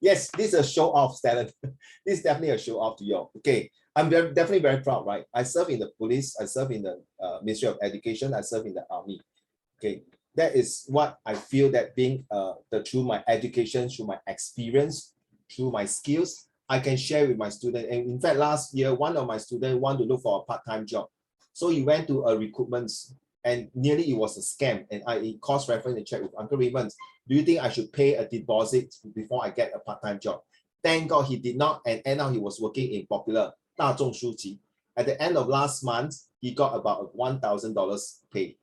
Yes, this is a show off, Stellan. This is definitely a show off to you. Okay, I'm definitely very proud, right? I serve in the police, I serve in the Ministry of Education, I serve in the army. Okay, that is what I feel that being through my education, through my experience, through my skills, I can share with my student. And in fact, last year, one of my students wanted to look for a part-time job. So he went to a recruitment and nearly it was a scam. And I cross-referenced and checked with Uncle Raymond, do you think I should pay a deposit before I get a part-time job? Thank God he did not, and now he was working in Popular, 大众书籍. At the end of last month, he got about $1,000 pay,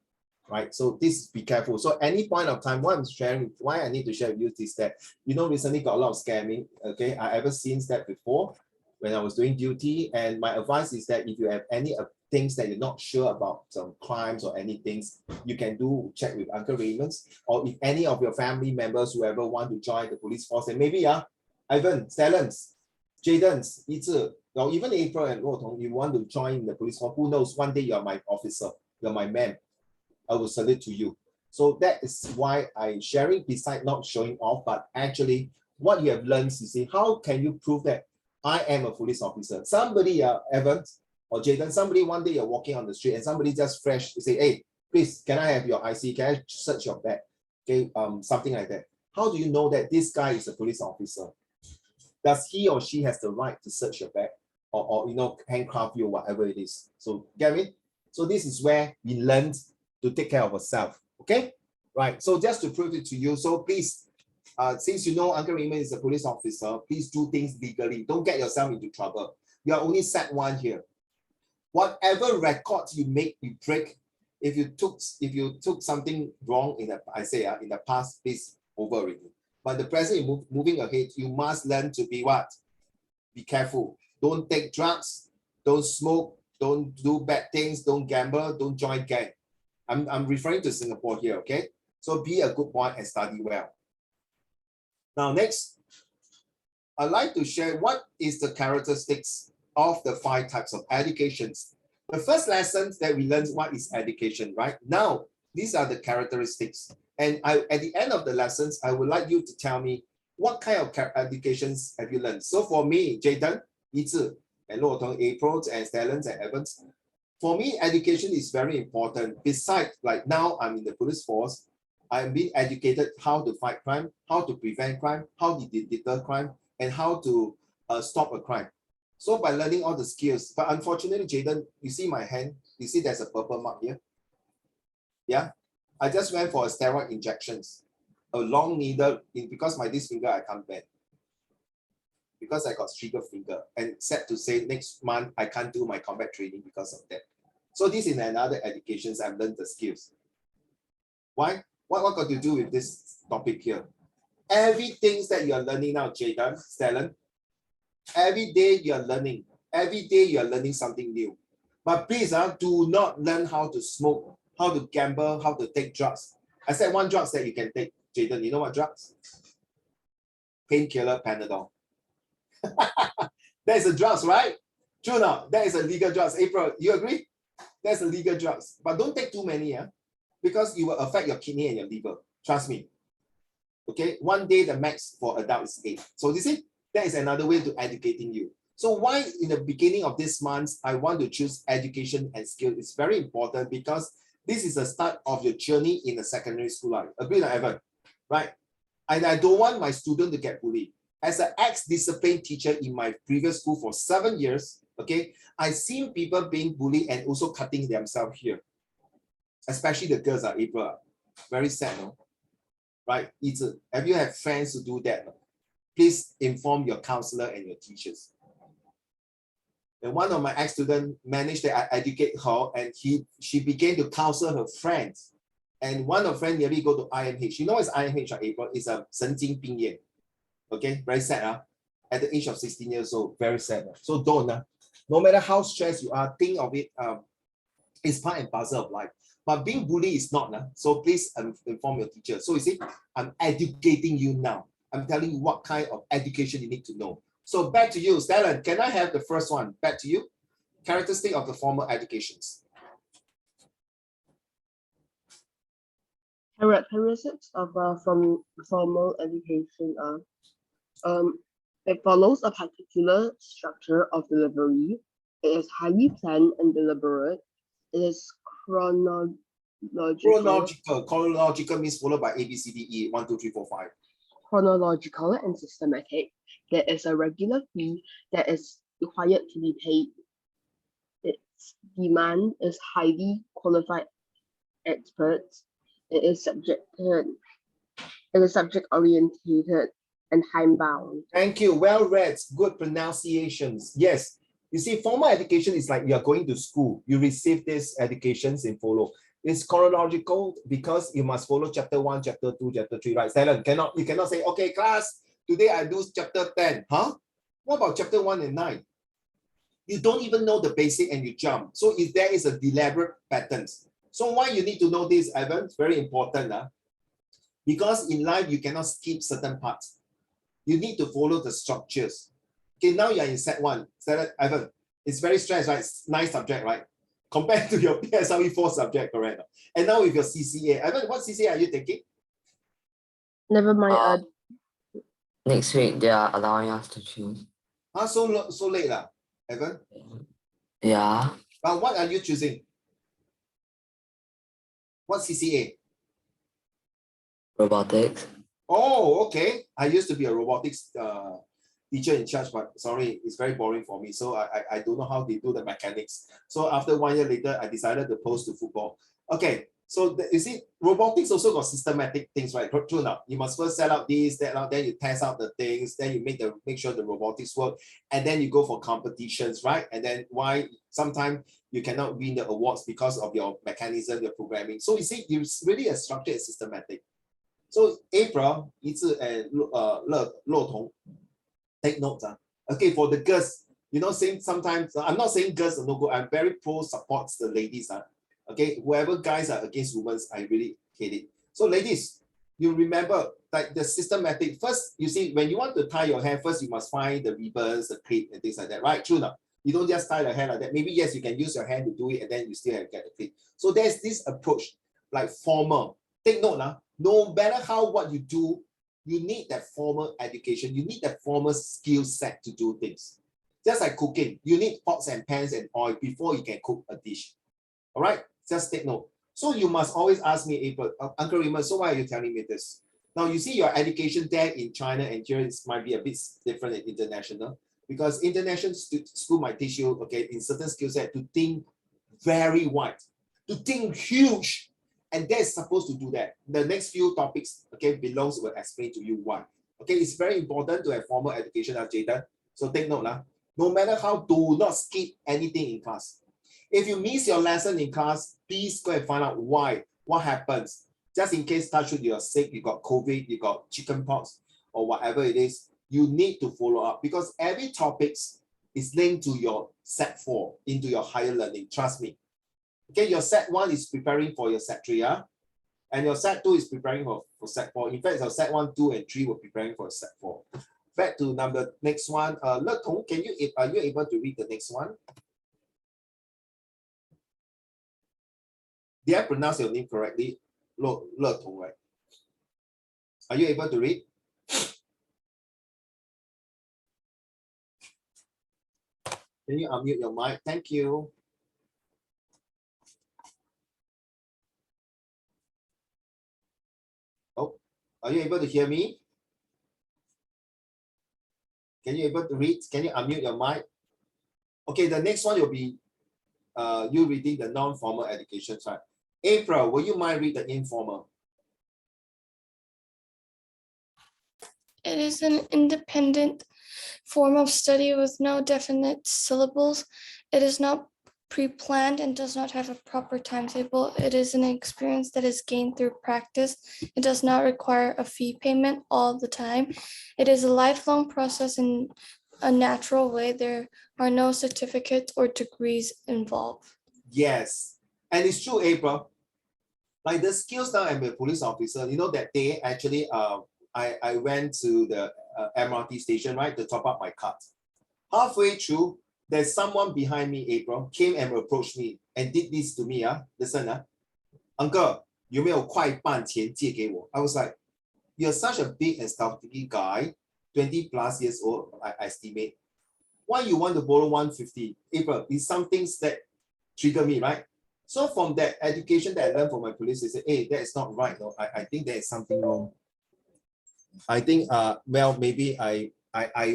right? So this, be careful. So any point of time, what I'm sharing, why I need to share with you is that, recently got a lot of scamming, okay? I ever seen that before when I was doing duty, and my advice is that if you have any things that you're not sure about, some crimes or anything, you can check with Uncle Raymond's, or if any of your family members, whoever want to join the police force, and maybe Ivan, Stellan's, Jaden's, Yizi, or even April and Rotong, you want to join the police force, who knows, one day you're my officer, you're my man, I will salute to you. So that is why I'm sharing, beside not showing off, but actually what you have learned, you see, how can you prove that I am a police officer? Somebody, Evan or Jaden, somebody one day you're walking on the street and somebody just fresh to say, hey, please, can I have your IC? Can I search your bag? Okay, something like that. How do you know that this guy is a police officer? Does he or she has the right to search your bag or handcuff you or whatever it is? So get me? So this is where we learned to take care of ourselves. Okay, right? So just to prove it to you, so please, since you know Uncle Raymond is a police officer, please do things legally. Don't get yourself into trouble. You are only Sec1 here. Whatever records you make, you break. If you took something wrong in the past, please over already. But the present, moving ahead, you must learn to be what? Be careful. Don't take drugs. Don't smoke. Don't do bad things. Don't gamble. Don't join gang. I'm referring to Singapore here. Okay. So be a good boy and study well. Now next, I'd like to share what is the characteristics of the 5 types of educations. The first lesson that we learned what is education, right? Now, these are the characteristics. And at the end of the lessons, I would like you to tell me what kind of educations have you learned. So for me, Jaden, Yizi, and Lotong, April, and Stellan, and Evans, for me, education is very important. Besides, like now I'm in the police force, I'm being educated how to fight crime, how to prevent crime, how to deter crime, and how to stop a crime. So by learning all the skills, but unfortunately, Jaden, you see my hand, you see there's a purple mark here? Yeah, I just went for a steroid injections, a long needle, because this finger I can't bend. Because I got trigger finger, and sad to say next month I can't do my combat training because of that. So this is another education. I've learned the skills. Why? What got to do with this topic here? Everything that you are learning now, Jaden, Stellan, every day you are learning. Every day you are learning something new. But please, do not learn how to smoke, how to gamble, how to take drugs. I said one drugs that you can take, Jaden. You know what drugs? Painkiller, Panadol. That is a drugs, right? True now. That is a legal drugs. April, you agree? That's a legal drugs. But don't take too many, because it will affect your kidney and your liver. Trust me. Okay, one day the max for adults is 8. So you see, that is another way to educating you. So why in the beginning of this month, I want to choose education and skill. It's very important because this is the start of your journey in the secondary school life. Agree, Evan? Right? And I don't want my student to get bullied. As an ex-discipline teacher in my previous school for 7 years, okay, I've seen people being bullied and also cutting themselves here. Especially the girls are April. Very sad, no? Right? Have you had friends who do that? No? Please inform your counselor and your teachers. And one of my ex-students managed to educate her, and she began to counsel her friends. And one of her friends nearly go to IMH. You know what's IMH, April? It's a 神经病院. Okay, very sad. At the age of 16 years old, very sad. So don't. No matter how stressed you are, think of it. It's part and parcel of life. But being bullied is not. So please inform your teacher. So you see, I'm educating you now. I'm telling you what kind of education you need to know. So back to you, Stellan. Can I have the first one? Back to you. Characteristic of the formal educations. Characteristics of from formal education are it follows a particular structure of delivery. It is highly planned and deliberate. It is chronological. Chronological means followed by A, B, C, D, E, 1, 2, 3, 4, 5. Chronological and systematic. There is a regular fee that is required to be paid. Its demand is highly qualified experts. It is subject orientated and time bound. Thank you. Well read. Good pronunciations. Yes. You see, formal education is like you're going to school. You receive these educations and follow. It's chronological because you must follow chapter 1, chapter 2, chapter 3, right? Silent. You cannot say, okay, class, today I do chapter 10. Huh? What about chapter 1 and 9? You don't even know the basic and you jump. So if there is a deliberate patterns. So why you need to know this, Evan? It's very important. Because in life, you cannot skip certain parts. You need to follow the structures. Okay, now you're in set 1. Evan, it's very stressed, right? It's 9 subject, right? Compared to your PSLE 4 subject, correct? And now with your CCA. Evan, what CCA are you taking? Never mind. Next week, they are allowing us to choose. So late, Evan? Yeah. But what are you choosing? What CCA? Robotics. Oh, okay. I used to be a robotics teacher in charge, but sorry, it's very boring for me. So I don't know how they do the mechanics. So after 1 year later, I decided to post to football. Okay, so you see, robotics also got systematic things, right? True enough. You must first set out this, that, out, then you test out the things, then you make sure the robotics work, and then you go for competitions, right? And then why sometimes you cannot win the awards because of your mechanism, your programming. So you see, it's really a structured and systematic. So April, 一次乐童 take notes. Okay, for the girls, you know, saying sometimes, I'm not saying girls are no good, I'm very pro supports the ladies. Okay, whoever guys are against women, I really hate it. So ladies, you remember like the systematic, first, you see, when you want to tie your hair, first you must find the ribbons, the clip and things like that, right? True enough. You don't just tie the hair like that. Maybe yes, you can use your hand to do it and then you still have to get the clip. So there's this approach, like formal. Take note now. No matter what you do, you need that formal education. You need that formal skill set to do things. Just like cooking, you need pots and pans and oil before you can cook a dish. All right, just take note. So you must always ask me, April, Uncle Raymond, so why are you telling me this? Now you see your education there in China and here it might be a bit different in international because international school might teach you, okay, in certain skill set to think very wide, to think huge. And they're supposed to do that. The next few topics, okay, belongs will explain to you why. Okay, it's very important to have formal education, Jayden. So take note, no matter how, do not skip anything in class. If you miss your lesson in class, please go and find out why, what happens. Just in case, touch wood, you're sick, you got COVID, you got chicken pox, or whatever it is, you need to follow up because every topic is linked to your set 4, into your higher learning, trust me. Okay, your set 1 is preparing for your set 3, and your set 2 is preparing for set 4. In fact, your set 1, 2, and 3 were preparing for set 4. Back to next one. Le Tong, are you able to read the next one? Did I pronounce your name correctly? Le Tong, right? Are you able to read? Can you unmute your mic? Thank you. Oh, are you able to hear me? Can you able to read? Can you unmute your mic? Okay, the next one will be you reading the non-formal education side. April, will you mind read the informal? It is an independent form of study with no definite syllables. It is not pre-planned and does not have a proper timetable. It is an experience that is gained through practice. It does not require a fee payment all the time. It is a lifelong process in a natural way. There are no certificates or degrees involved. Yes, and it's true, April. Like the skills now, I'm a police officer. You know that day actually, I went to the MRT station, right, to top up my card. Halfway through, there's someone behind me, April, came and approached me and did this to me. Listen, Uncle, 有没有快半钱借给我 I was like, you're such a big and stocky guy, 20 plus years old, I estimate. Why you want to borrow 150? April, it's some things that trigger me, right? So from that education that I learned from my police, they say, hey, that is not right. No, I think there is something wrong. I think, well, maybe I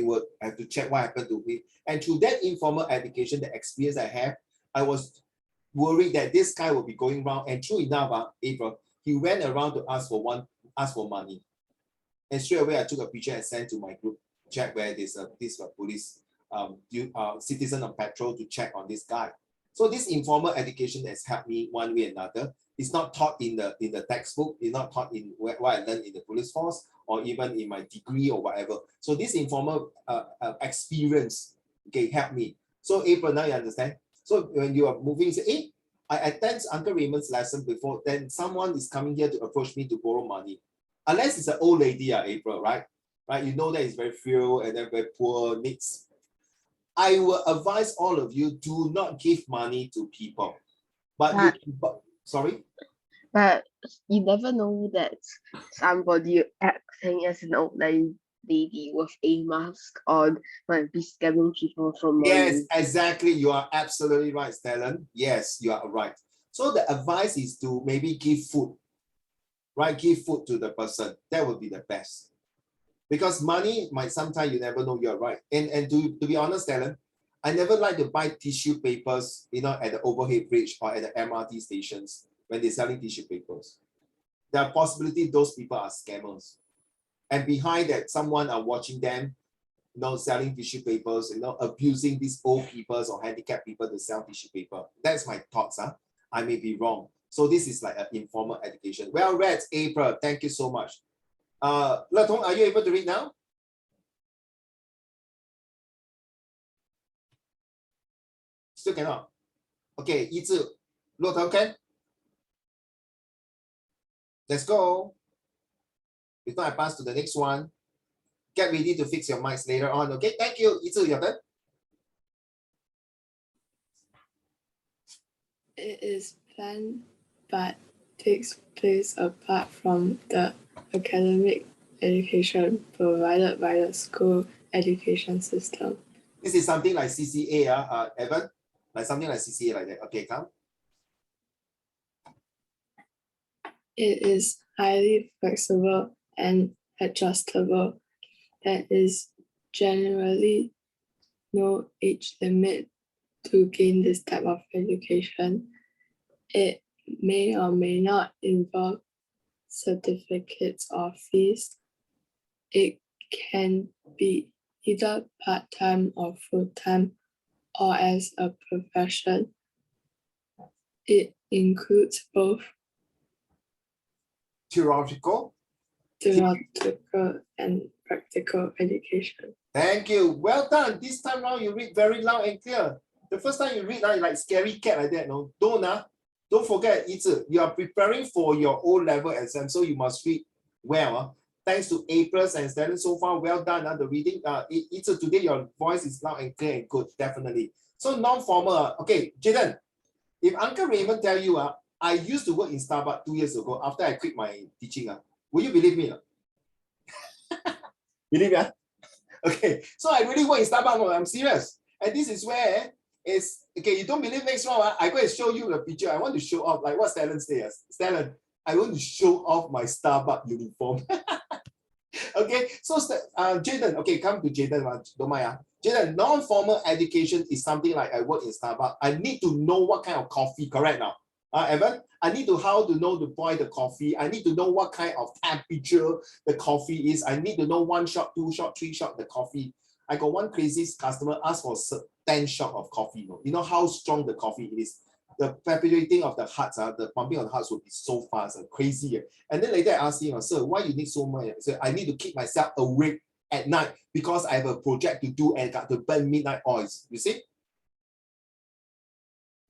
would have to check what happened to me. And through that informal education, the experience I have, I was worried that this guy will be going around. And true enough, April, he went around to ask for money. And straight away, I took a picture and sent to my group chat where this police citizen on patrol to check on this guy. So this informal education has helped me one way or another. It's not taught in the textbook. It's not taught in what I learned in the police force or even in my degree or whatever. So this informal experience, okay, helped me. So April, now you understand. So when you are moving, you say, hey, I attend Uncle Raymond's lesson before, then someone is coming here to approach me to borrow money. Unless it's an old lady, April, right? Right? You know that it's very frail and then very poor, needs. I will advise all of you, do not give money to people. But sorry? But you never know that somebody acting as an old lady with a mask on might be scamming people for money. Yes, exactly. You are absolutely right, Stellan. Yes, you are right. So the advice is to maybe give food, right? Give food to the person. That would be the best. Because money might sometimes you never know you're right. And to be honest, Stellan, I never like to buy tissue papers, at the overhead bridge or at the MRT stations when they're selling tissue papers. There are possibility those people are scammers. And behind that, someone are watching them, selling tissue papers, abusing these old people or handicapped people to sell tissue paper. That's my thoughts. I may be wrong. So this is like an informal education. Well read, April. Thank you so much. Le Tong, are you able to read now? Still cannot. Okay, Yi Zhi, Le Tong can? Let's go. If not, I pass to the next one. Get ready to fix your mics later on. Okay, thank you. Yi Zhi, your turn. It is planned but takes place apart from the academic education provided by the school education system. This is something like CCA, Evan? Like something like CCA like that. Okay, come. It is highly flexible and adjustable. There is generally no age limit to gain this type of education. It may or may not involve certificates or fees. It can be either part-time or full-time or as a profession. It includes both Theoretical. and practical education. Thank you. Well done. This time round, you read very loud and clear. The first time you read, like scary cat like that. No, don't forget, Yi Zhi, you are preparing for your O-level exam, so you must read well. Thanks to April and Stellan so far. Well done. The reading. Yi Zhi, today your voice is loud and clear and good, definitely. So non-formal. Okay, Jaden, if Uncle Raymond tell you, I used to work in Starbucks 2 years ago after I quit my teaching, will you believe me? Believe me? Okay, so I really work in Starbucks. I'm serious. And this is where it's okay. You don't believe next round? I go and show you the picture. I want to show off like what Stellan says. Stellan, I want to show off my Starbucks uniform. Okay, so Jaden, okay, come to Jaden. Don't mind. Jaden, non-formal education is something like I work in Starbucks. I need to know what kind of coffee, correct now? Evan, I need to how to know to boil the coffee. I need to know what kind of temperature the coffee is. I need to know 1 shot, 2 shot, 3 shot the coffee. I got one crazy customer ask for 10 shot of coffee. You know how strong the coffee is. The palpitating of the hearts, the pumping of the hearts will be so fast, crazy. And then later I asked him, sir, why you need so much? I said, I need to keep myself awake at night because I have a project to do and got to burn midnight oils. You see?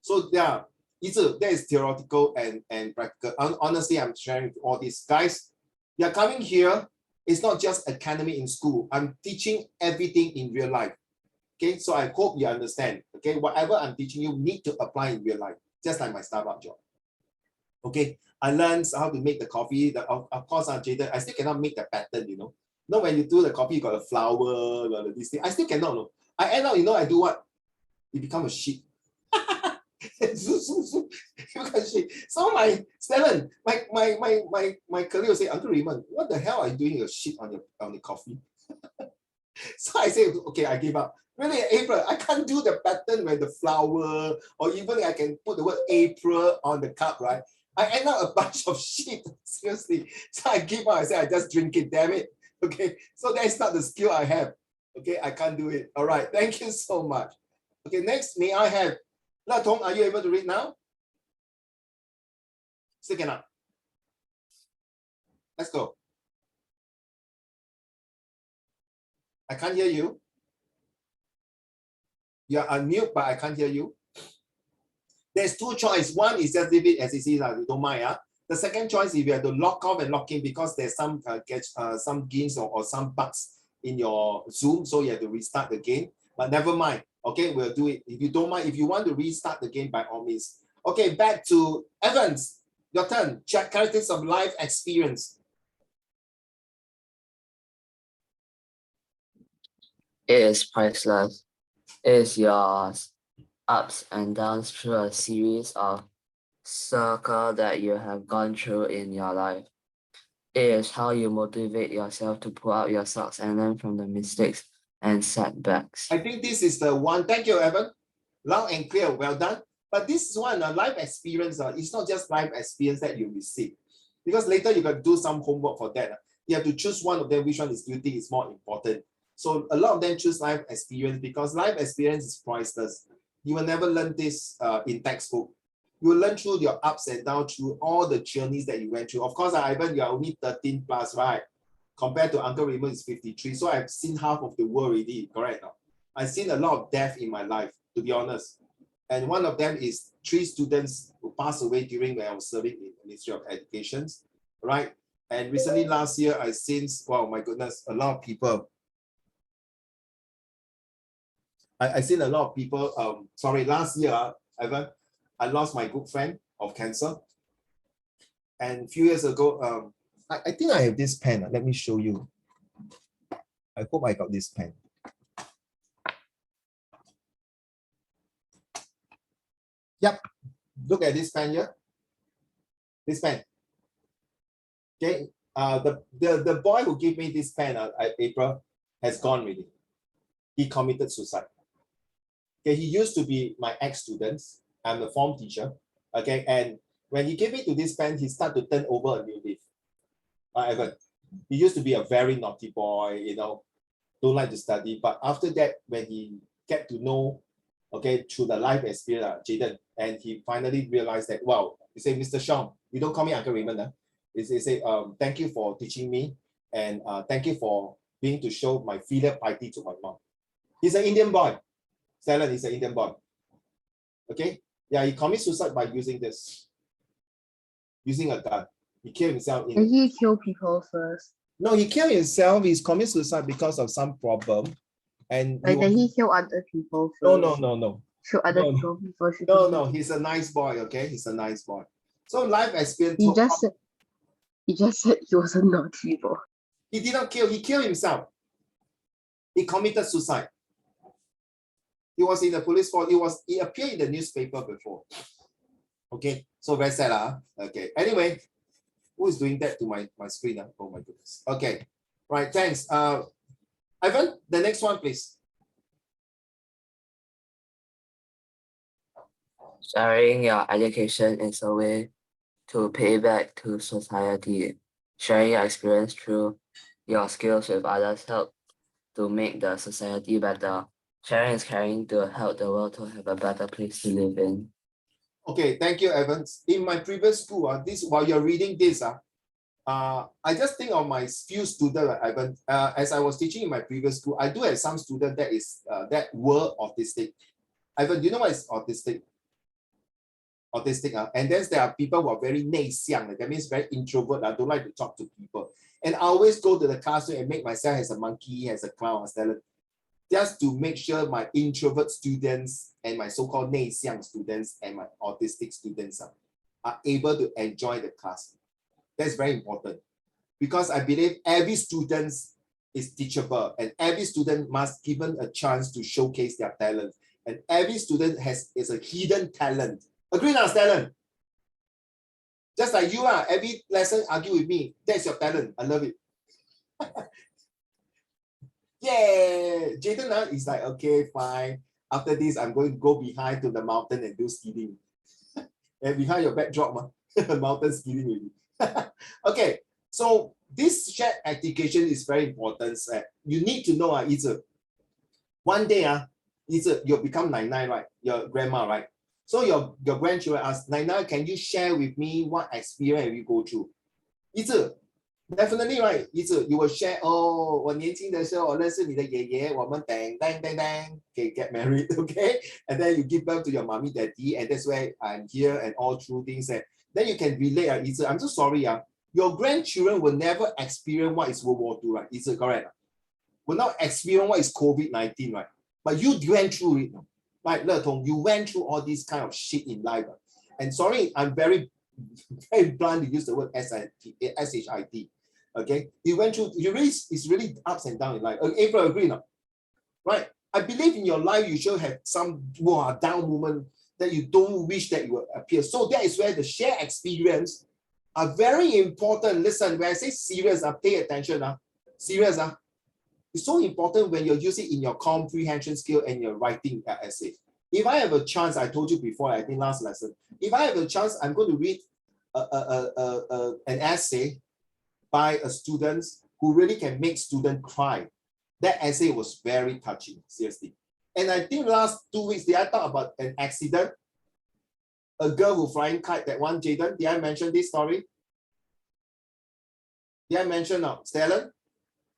So yeah, that is theoretical and practical. Honestly, I'm sharing all these guys. You're coming here. It's not just academy in school. I'm teaching everything in real life. Okay, so I hope you understand. Okay, whatever I'm teaching you need to apply in real life, just like my Starbucks job. Okay, I learned how to make the coffee. Of course, Jaden, I still cannot make the pattern, you know. No, when you do the coffee, you got a flower, got this thing. I still cannot, no. I end up, you know, I do what? It become a sheet. So my Stellan, my colleague will say, Uncle Raymond, what the hell are you doing a sheet on the coffee? So I say, okay, I give up. Really, April, I can't do the pattern with the flower, or even I can put the word April on the cup, right? I end up a bunch of shit, seriously. So I give up, I say, I just drink it, damn it. Okay, so that's not the skill I have. Okay, I can't do it. All right, thank you so much. Okay, next, may I have, La Tong, are you able to read now? Still cannot. Let's go. I can't hear you. You're unmute, but I can't hear you. There's two choices. One is just leave it as it is, you don't mind. The second choice, if you have to lock off and lock in because there's some gains or some bugs in your Zoom, so you have to restart the game. But never mind. Okay, we'll do it. If you don't mind, if you want to restart the game, by all means. Okay, back to Evans. Your turn. Check characteristics of life experience. It is priceless. It is yours. Ups and downs through a series of circles that you have gone through in your life. It is how you motivate yourself to pull out your socks and learn from the mistakes and setbacks. I think this is the one. Thank you, Evan. Loud and clear. Well done. But this is one, a life experience. It's not just life experience that you receive. Because later you got to do some homework for that. You have to choose one of them, which one is you think is more important. So a lot of them choose life experience because life experience is priceless. You will never learn this in textbook. You will learn through your ups and downs, through all the journeys that you went through. Of course, Ivan, you are only 13 plus, right? Compared to Uncle Raymond is 53. So I've seen half of the world already, correct? I've seen a lot of death in my life, to be honest. And one of them is 3 students who passed away during when I was serving in the Ministry of Education, right? And recently last year, I seen, wow, my goodness, a lot of people. I seen a lot of people, sorry, last year, Ivan, I lost my good friend of cancer. And a few years ago, I think I have this pen. Let me show you. I hope I got this pen. Yep. Look at this pen here. This pen. Okay. The boy who gave me this pen, April, has gone already. He committed suicide. Okay. He used to be my ex-student. I'm a form teacher. Okay. And when he gave me to this pen, he started to turn over a new leaf. Evan, he used to be a very naughty boy, you know, don't like to study. But after that, when he get to know, okay, through the life experience, Jaden, and he finally realized that, wow, he said, Mr. Sean, you don't call me Uncle Raymond. He say, thank you for teaching me, and thank you for being to show my filial piety to my mom. He's an Indian boy. Stellan is an Indian boy. Okay? Yeah, he commits suicide by using this. Using a gun. He killed himself. Did he kill people first? No, he killed himself. He's committed suicide because of some problem. And Like, did he kill other people first? No. Should other No, people before should No, he's a nice boy, okay? He's a nice boy. So life experience. He just said he was a naughty boy. He did not kill, he killed himself. He committed suicide. He was in the police force. He appeared in the newspaper before. Okay, so very sad. Okay, anyway, who is doing that to my screen? Oh my goodness. Okay, right, thanks. Ivan, the next one, please. Sharing your education is a way to pay back to society. Sharing your experience through your skills with others help to make the society better. Sharing is caring to help the world to have a better place to live in. Okay, thank you, Evans. In my previous school, while you're reading this, I just think of my few students, Ivan. As I was teaching in my previous school, I do have some students that were autistic. Ivan, do you know what is autistic? And then there are people who are very 内向, that means very introvert, don't like to talk to people. And I always go to the classroom and make myself as a monkey, as a clown, just to make sure my introvert students and my so-called 内向 students and my autistic students are able to enjoy the class. That's very important, because I believe every student is teachable and every student must given a chance to showcase their talent. And every student is a hidden talent. Agree now, talent? Just like you are, every lesson argue with me. That's your talent. I love it. Yeah, Jaden is like, okay, fine. After this, I'm going to go behind to the mountain and do skiing. And behind your backdrop, mountain skiing with you. Okay, so this shared education is very important. You need to know, one day, you'll become Nai, right? Your grandma, right? So your grandchildren ask, Nai, can you share with me what experience you go through? Definitely, right? You will share, oh, 我年轻的时候我认识你的爷爷，我们 dang, dang, dang, dang, okay, get married, okay? And then you give birth to your mommy, daddy, and that's why I'm here and all true things. And then you can relate, I'm so sorry, your grandchildren will never experience what is World War II, right? Is it correct? Will not experience what is COVID-19, right? But you went through it, right? Le Tong, you went through all this kind of shit in life. And sorry, I'm very blunt to use the word SHIT. Okay, you went through, it's really ups and downs in life. April, agree now? Right? I believe in your life you should have some down moment that you don't wish that you would appear. So that is where the shared experience are very important. Listen, when I say serious, pay attention. Serious. It's so important when you're using in your comprehension skill and your writing essay. If I have a chance, I told you before, I think last lesson, if I have a chance, I'm going to read an essay by a student who really can make students cry. That essay was very touching, seriously. And I think last 2 weeks, did I talk about an accident? A girl who flying kite, that one, Jaden, did I mention this story? Did I mention now? Stellan?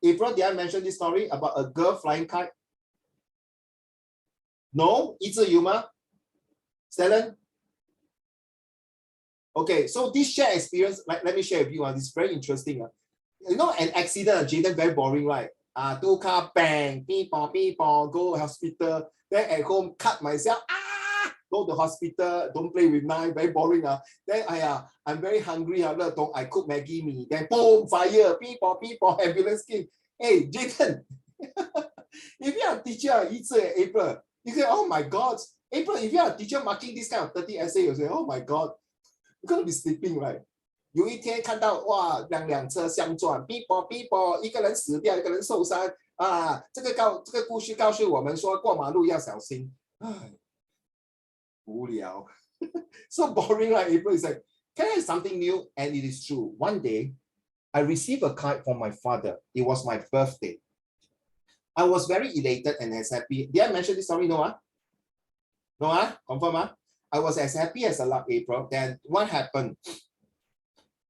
April, did I mention this story about a girl flying kite? No? Yuma? Stellan? Okay, so this shared experience, let me share with you. This is very interesting. You know, an accident, Jaden, very boring, right? Two car bang, people, go hospital. Then at home, cut myself. Go to hospital, don't play with knife, very boring. Then I'm very hungry. I cook Maggie mee. Then boom, fire, people, ambulance came. Hey, Jaden, if you are a teacher, April, you say, oh my God. April, if you are a teacher marking this kind of 30 essay, you say, oh my God, you're going to be sleeping, right? 有一天看到哇，两车相撞 ，people， 一个人死掉，一个人受伤啊！这个故事告诉我们说，过马路要小心。唉，无聊，so boring, right? April is like, can I have something new? And it is true. One day, I received a card from my father. It was my birthday. I was very elated and as happy. Did I mention this story? No, No, confirm, I was as happy as a lark, April. Then what happened?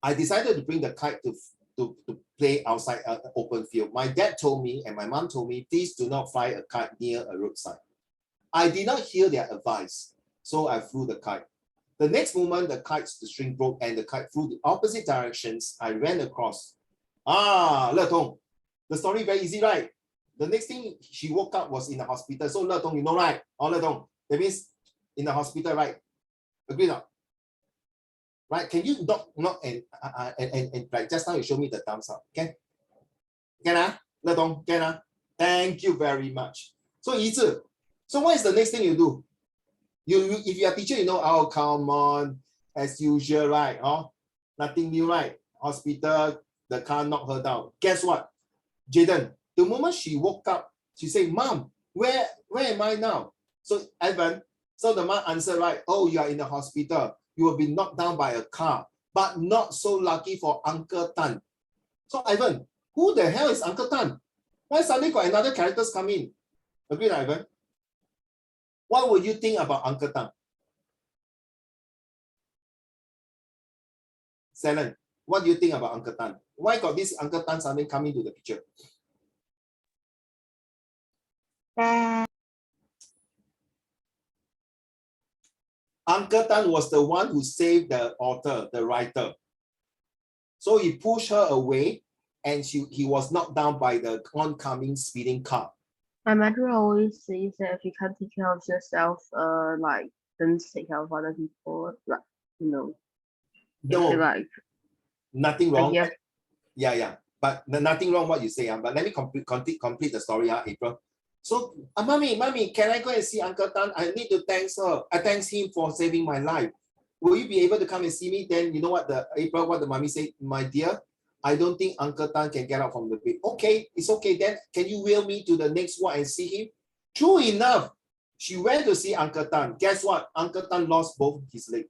I decided to bring the kite to play outside an open field. My dad told me and my mom told me, please do not fly a kite near a roadside. I did not hear their advice, so I flew the kite. The next moment, the string broke and the kite flew the opposite directions. I ran across. Le Tong, the story very easy, right? The next thing she woke up was in the hospital. So Le Tong, you know, right? Le Tong, that means in the hospital, right? Agree not? Right? Can you not and like just now you show me the thumbs up? Can Le Tong, can Thank you very much. So Yizi, so what is the next thing you do? If you are a teacher, you know, oh come on, as usual, right? Nothing new, right? Hospital, the car knocked her down. Guess what? Jaden, the moment she woke up, she said, Mom, where am I now? So Evan, so the mom answered, right? Oh, you are in the hospital. You will be knocked down by a car, but not so lucky for Uncle Tan. So Ivan, who the hell is Uncle Tan? Why suddenly got another characters come in? Agree, Ivan? What would you think about Uncle Tan? Selen, what do you think about Uncle Tan? Why got this Uncle Tan suddenly coming to the picture? Uncle Tan was the one who saved the author, the writer. So he pushed her away and he was knocked down by the oncoming speeding car. My mother always says that if you can't take care of yourself, like don't take care of other people, like, you know. No, like nothing I wrong. hear Yeah. But nothing wrong what you say. But let me complete the story, April. So, mommy, can I go and see Uncle Tan? I need to thank her. I thank him for saving my life. Will you be able to come and see me? Then you know what the mommy said, my dear, I don't think Uncle Tan can get out from the bed. Okay, it's okay. Then can you wheel me to the next ward and see him? True enough, she went to see Uncle Tan. Guess what? Uncle Tan lost both his legs.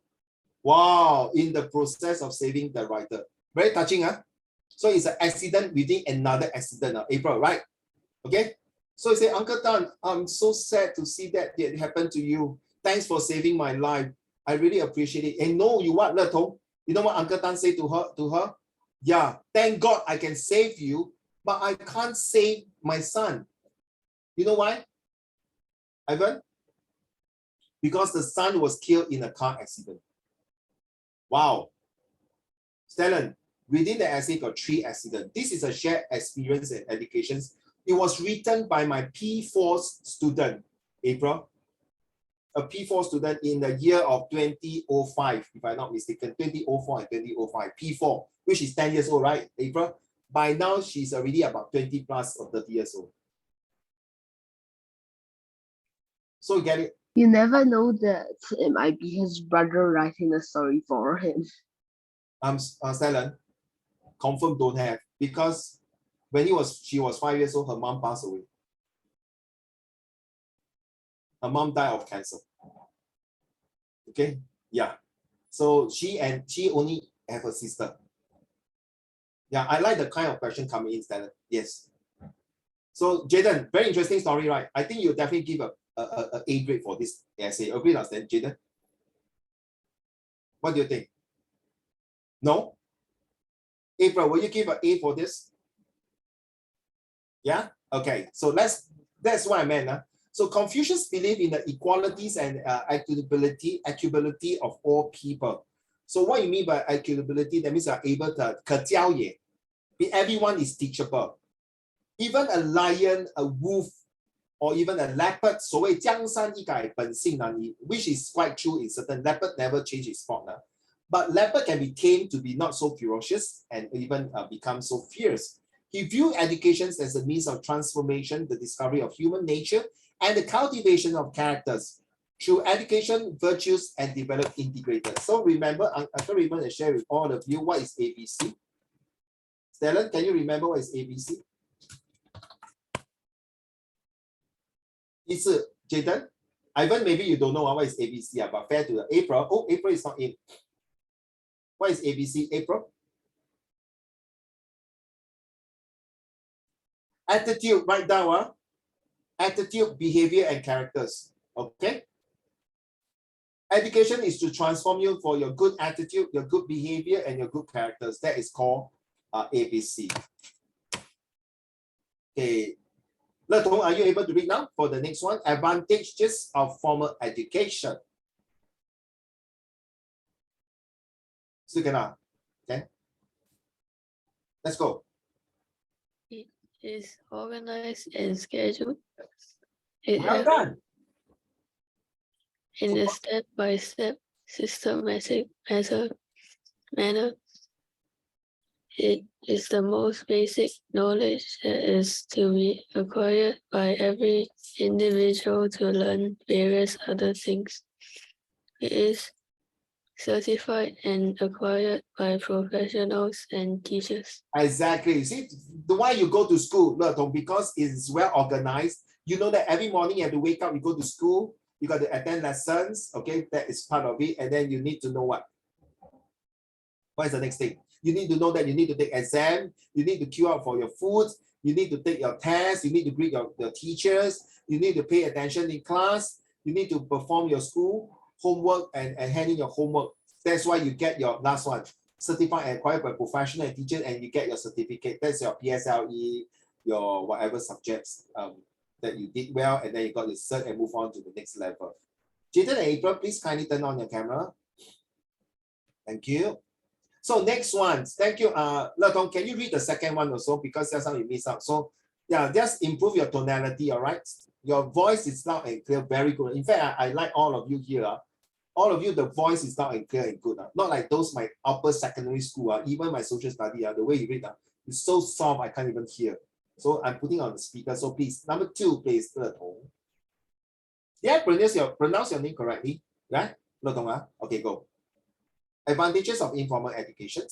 Wow, in the process of saving the writer. Very touching, huh? So it's an accident within another accident, April, right? Okay. So he said, Uncle Tan, I'm so sad to see that it happened to you. Thanks for saving my life. I really appreciate it. And know you what, Le Tong? You know what Uncle Tan said to her? Yeah, thank God I can save you, but I can't save my son. You know why, Ivan? Because the son was killed in a car accident. Wow. Stellan, within the essay got 3 accidents. This is a shared experience and educations. It was written by my P4 student, April. A P4 student in the year of 2005, if I'm not mistaken, 2004 and 2005, P4, which is 10 years old, right, April? By now, she's already about 20 plus or 30 years old. So you get it? you never know that it might be his brother writing the story for him. Stellan, confirm don't have, because when she was 5 years old, her mom passed away. Her mom died of cancer. Okay, yeah. So she only have a sister. Yeah, I like the kind of question coming in, Stellan. Yes. So Jaden, very interesting story, right? I think you'll definitely give a A grade for this essay. Agree, not then, Jaden? What do you think? No? April, will you give an A for this? Yeah? Okay, so that's what I meant. So Confucius believed in the equalities and equability of all people. So what you mean by equability? That means you are able to 可教也. Everyone is teachable. Even a lion, a wolf, or even a leopard, 所谓江山易改，本性难移, which is quite true in certain. Leopard never change its form. But leopard can be tamed to be not so ferocious and even become so fierce. He viewed education as a means of transformation, the discovery of human nature, and the cultivation of characters through education, virtues, and develop integrated. So remember, I can remember and share with all of you what is ABC. Stellan, can you remember what is ABC? It's Jaden. Ivan, maybe you don't know what is ABC, but fair to April. Oh, April is not in. What is ABC, April? Attitude, write down. Attitude, behavior, and characters. Okay. Education is to transform you for your good attitude, your good behavior, and your good characters. That is called ABC. Okay. Le Tong, are you able to read now for the next one? Advantages of formal education. Still cannot. Okay. Let's go. It is organized and scheduled. It Well done. in a step-by-step systematic manner. It is the most basic knowledge that is to be acquired by every individual to learn various other things. It is certified and acquired by professionals and teachers. Exactly. You see, the why you go to school, Le Tong, because it's well organized. You know that every morning you have to wake up, you go to school, you got to attend lessons. Okay, that is part of it. And then you need to know what? What is the next thing? You need to know that you need to take exam, you need to queue up for your food, you need to take your test, you need to greet your teachers, you need to pay attention in class, you need to perform your school homework and hand in your homework. That's why you get your last one, certified and acquired by professional and teachers, and you get your certificate. That's your PSLE, your whatever subjects that you did well, and then you got your cert and move on to the next level. Jaden and April, please kindly turn on your camera. Thank you. So next one, thank you. Le Tong, can you read the second one also, because there's something you missed out. So yeah, just improve your tonality, all right? Your voice is loud and clear, very good. In fact, I like all of you here. All of you, the voice is not clear and good. Not like those my upper secondary school, even my social study, the way you read, it's so soft, I can't even hear. So I'm putting on the speaker. So please, number 2, please, Le Tong. Yeah, pronounce your name correctly, right? Le Tong, okay, go. Advantages of informal education.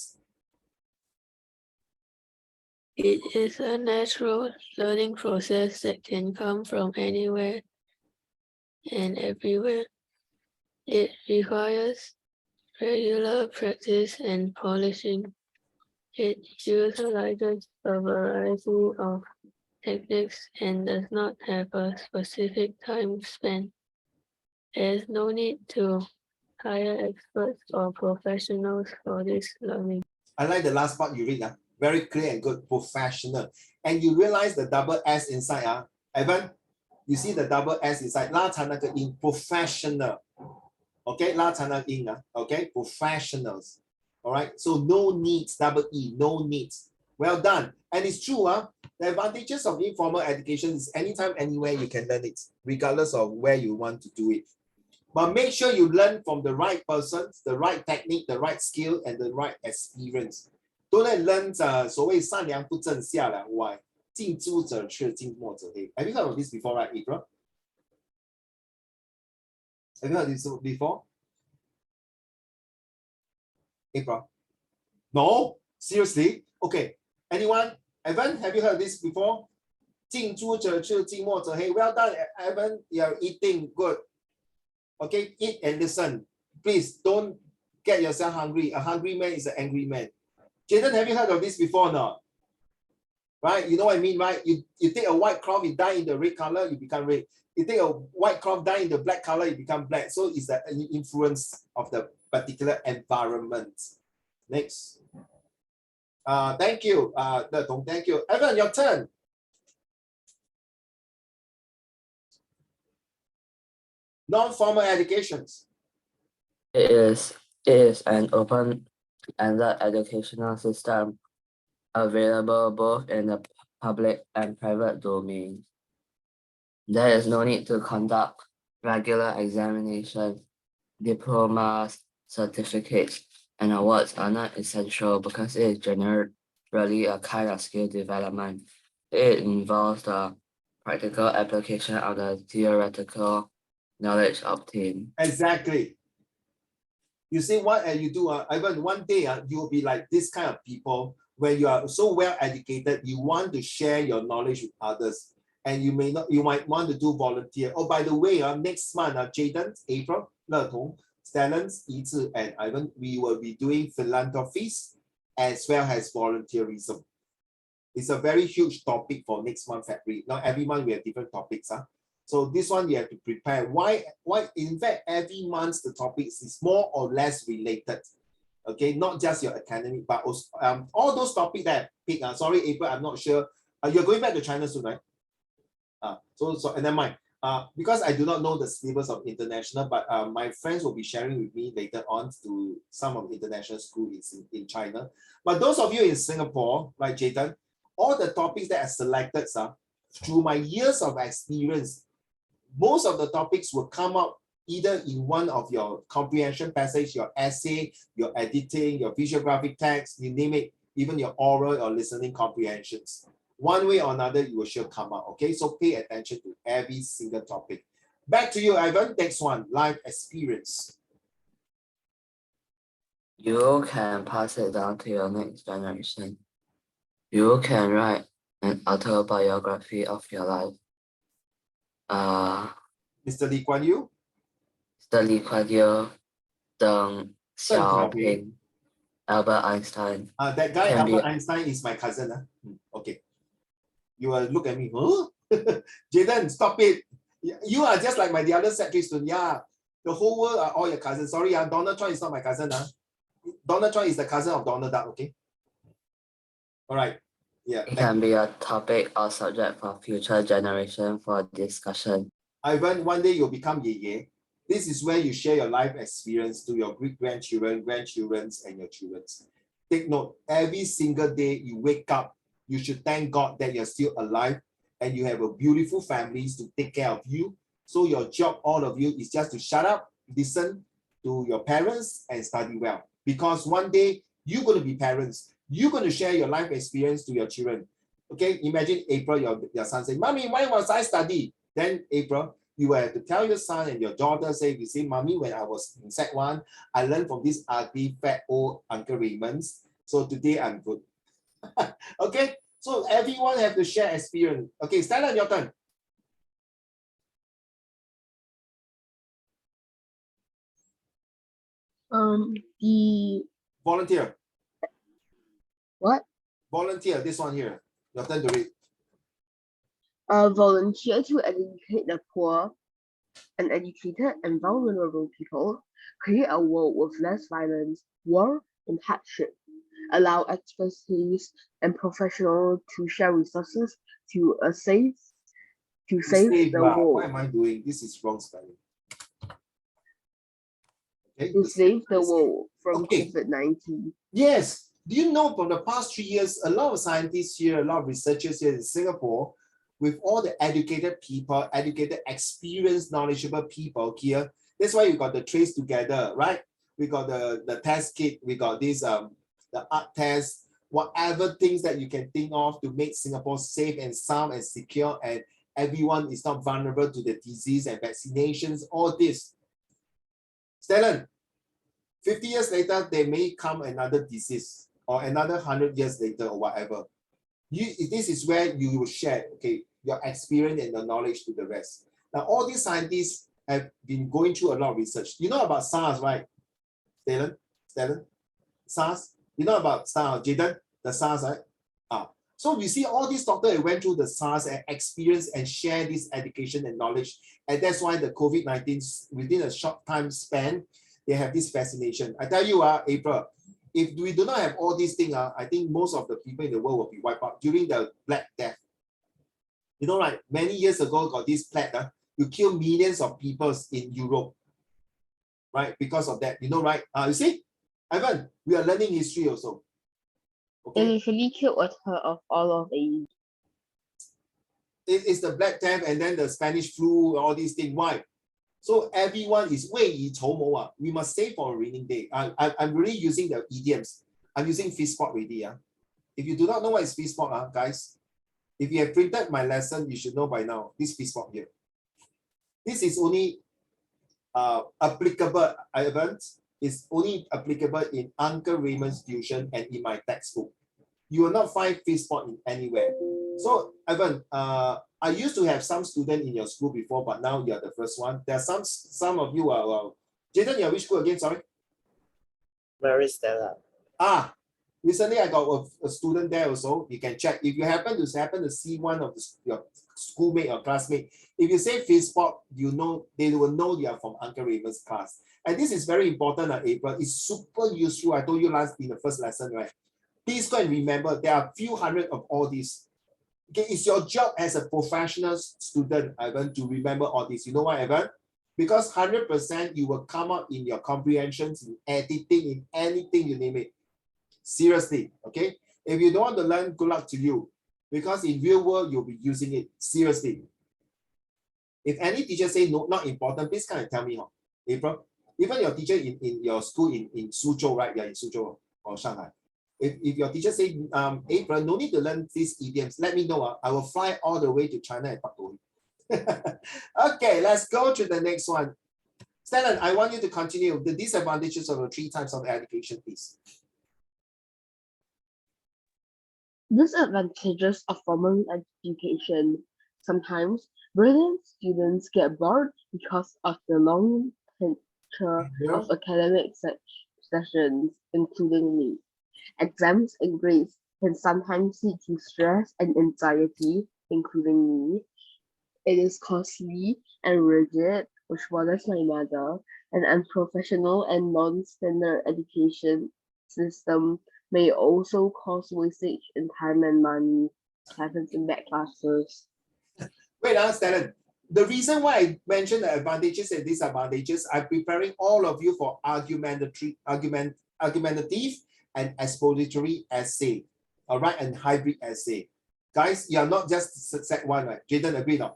It is a natural learning process that can come from anywhere and everywhere. It requires regular practice and polishing. It utilizes a variety of techniques and does not have a specific time span. There is no need to hire experts or professionals for this learning. I like the last part you read, very clear and good, professional. And you realize the double S inside, Evan, you see the double S inside, 拉长那个音 professional. Okay, 拉长那个音 okay, professionals. All right, so no needs, double E, no needs. Well done. And it's true, the advantages of informal education is anytime, anywhere you can learn it, regardless of where you want to do it. But make sure you learn from the right person, the right technique, the right skill, and the right experience. Don't let learn 所谓善良不正下梁歪，近朱者赤，近墨者黑。Have you heard of this before, right, April? Have you heard this before? April? No? Seriously? Okay. Anyone? Evan, have you heard this before? 近朱者赤，近墨者黑. Well done, Evan. You're eating good. Okay, eat and listen. Please don't get yourself hungry. A hungry man is an angry man. Jaden, have you heard of this before or not? Right? You know what I mean, right? You take a white cloth, you dye in the red color, you become red. You take a white cloth, dye in the black color, you become black. So it's the influence of the particular environment. Next. Thank you. Thank you. Evan, your turn. Non-formal educations. It is an open-ended educational system available both in the public and private domains. There is no need to conduct regular examinations. Diplomas, certificates, and awards are not essential because it is generally a kind of skill development. It involves the practical application of the theoretical knowledge obtained. Exactly. You see what you do, Ivan, one day you will be like this kind of people where you are so well educated, you want to share your knowledge with others, and you might want to do volunteer. Oh, by the way, next month, Jaden, April, Le Tong, Stellans, Yizi, and Ivan, we will be doing philanthropies as well as volunteerism. It's a very huge topic for next month, February. Now, every month we have different topics. So this one you have to prepare. Why? In fact, every month the topics is more or less related. Okay, not just your academic, but also, all those topics that I pick. Sorry, April, I'm not sure. You're going back to China soon, right? So and then mine. Because I do not know the syllabus of international, but my friends will be sharing with me later on to some of the international schools in China. But those of you in Singapore, like Jaden, all the topics that are selected, through my years of experience, most of the topics will come out either in one of your comprehension passage, your essay, your editing, your visual graphic text, you name it, even your oral or listening comprehensions. One way or another, you will sure come out, okay? So pay attention to every single topic. Back to you, Ivan. Next one, life experience. You can pass it down to your next generation. You can write an autobiography of your life. Mr. Lee Kuan Yew? Mr. Lee Kuan Yew, Deng Xiaoping, Albert Einstein. That guy, Albert Einstein, is my cousin. Okay. You will look at me, huh? Jaden, stop it. You are just like the other secretary student. Yeah, the whole world are all your cousins. Sorry, Donald Trump is not my cousin. Donald Trump is the cousin of Donald Duck, okay? All right. Yeah. It can be a topic or subject for future generation for discussion. Ivan, one day you'll become Ye. This is where you share your life experience to your great-grandchildren, grandchildrens, and your children. Take note, every single day you wake up, you should thank God that you're still alive and you have a beautiful families to take care of you. So your job, all of you, is just to shut up, listen, to your parents and study well. Because one day you're going to be parents. You're going to share your life experience to your children. Okay, imagine April, your son say, Mommy, why must I study? Then April, you will have to tell your son and your daughter, say, you see, Mommy, when I was in Sec1, I learned from this ugly, fat old Uncle Raymond's. So today I'm good. Okay, so everyone have to share experience. Okay, Stella, your turn. The Volunteer. what? Volunteer, this one here. Your turn to read. Volunteer to educate the poor, uneducated, and vulnerable people. Create a world with less violence, war, and hardship. Allow expertise and professionals to share resources to save the What world. am I doing? This is wrong spelling. Okay. To save the world from Okay. COVID-19. Yes. Do you know from the past 3 years, a lot of scientists here, a lot of researchers here in Singapore, with all the educated people, educated, experienced, knowledgeable people here. That's why you got the Trace Together, right? We got the test kit, we got this the art test, whatever things that you can think of to make Singapore safe and sound and secure, and everyone is not vulnerable to the disease and vaccinations, all this. Stellan, 50 years later, there may come another disease or another 100 years later or whatever. This is where you will share, okay, your experience and the knowledge to the rest. Now, all these scientists have been going through a lot of research. You know about SARS, right? Stellan? SARS? You know about SARS, Jaden? The SARS, right? So you see all these doctors went through the SARS and experienced and share this education and knowledge. And that's why the COVID-19, within a short time span, they have this fascination. I tell you, April, if we do not have all these things, I think most of the people in the world will be wiped out during the Black Death. You know, like many years ago, got this plague, you kill millions of people in Europe, right? Because of that, you know, right? You see, Ivan, we are learning history also. They Okay, literally killed a third of all of the. it's the Black Death and then the Spanish flu, all these things. Why? So everyone is 未雨绸缪. We must save for a raining day. I'm really using the idioms. I'm using fish spot already. If you do not know what is fish spot, guys, if you have printed my lesson, you should know by now. This fish spot here. This is only applicable, Ivan, is only applicable in Uncle Raymond's tuition and in my textbook. You will not find fish spot in anywhere. So Ivan, I used to have some student in your school before, but now you're the first one. There are some of you are, Jaden, you're which school again, sorry? Mary Stella. Recently I got a student there also. You can check. If you happen to see one of your schoolmate or classmate, if you say fish spot, you know, they will know you are from Uncle Raymond's class. And this is very important, April. It's super useful. I told you last in the first lesson, right? Please go and remember, there are a few hundred of all these. Okay, it's your job as a professional student, Ivan, to remember all this. You know why, Ivan? Because 100% you will come up in your comprehensions, in editing, in anything, you name it. Seriously, okay? If you don't want to learn, good luck to you. Because in real world, you'll be using it. Seriously. If any teacher say no, not important, please come and tell me, April. Even your teacher in your school in Suzhou, right? You're in Suzhou or Shanghai. If your teacher say, April, no need to learn these idioms, let me know. I will fly all the way to China and talk to him. Okay, let's go to the next one. Stellan, I want you to continue the disadvantages of the 3 types of education, please. Disadvantages of formal education. Sometimes brilliant students get bored because of the long nature of academic sessions, including me. Exams and grades can sometimes lead to stress and anxiety, including me. It is costly and rigid, which bothers my mother. An unprofessional and non-standard education system may also cause wastage in time and money. Happens in bad classes. Wait, Stellan. The reason why I mentioned the advantages and disadvantages, I'm preparing all of you for argumentative and expository essay, all right, and hybrid essay. Guys, you're not just set 1, right? Jaden agree not?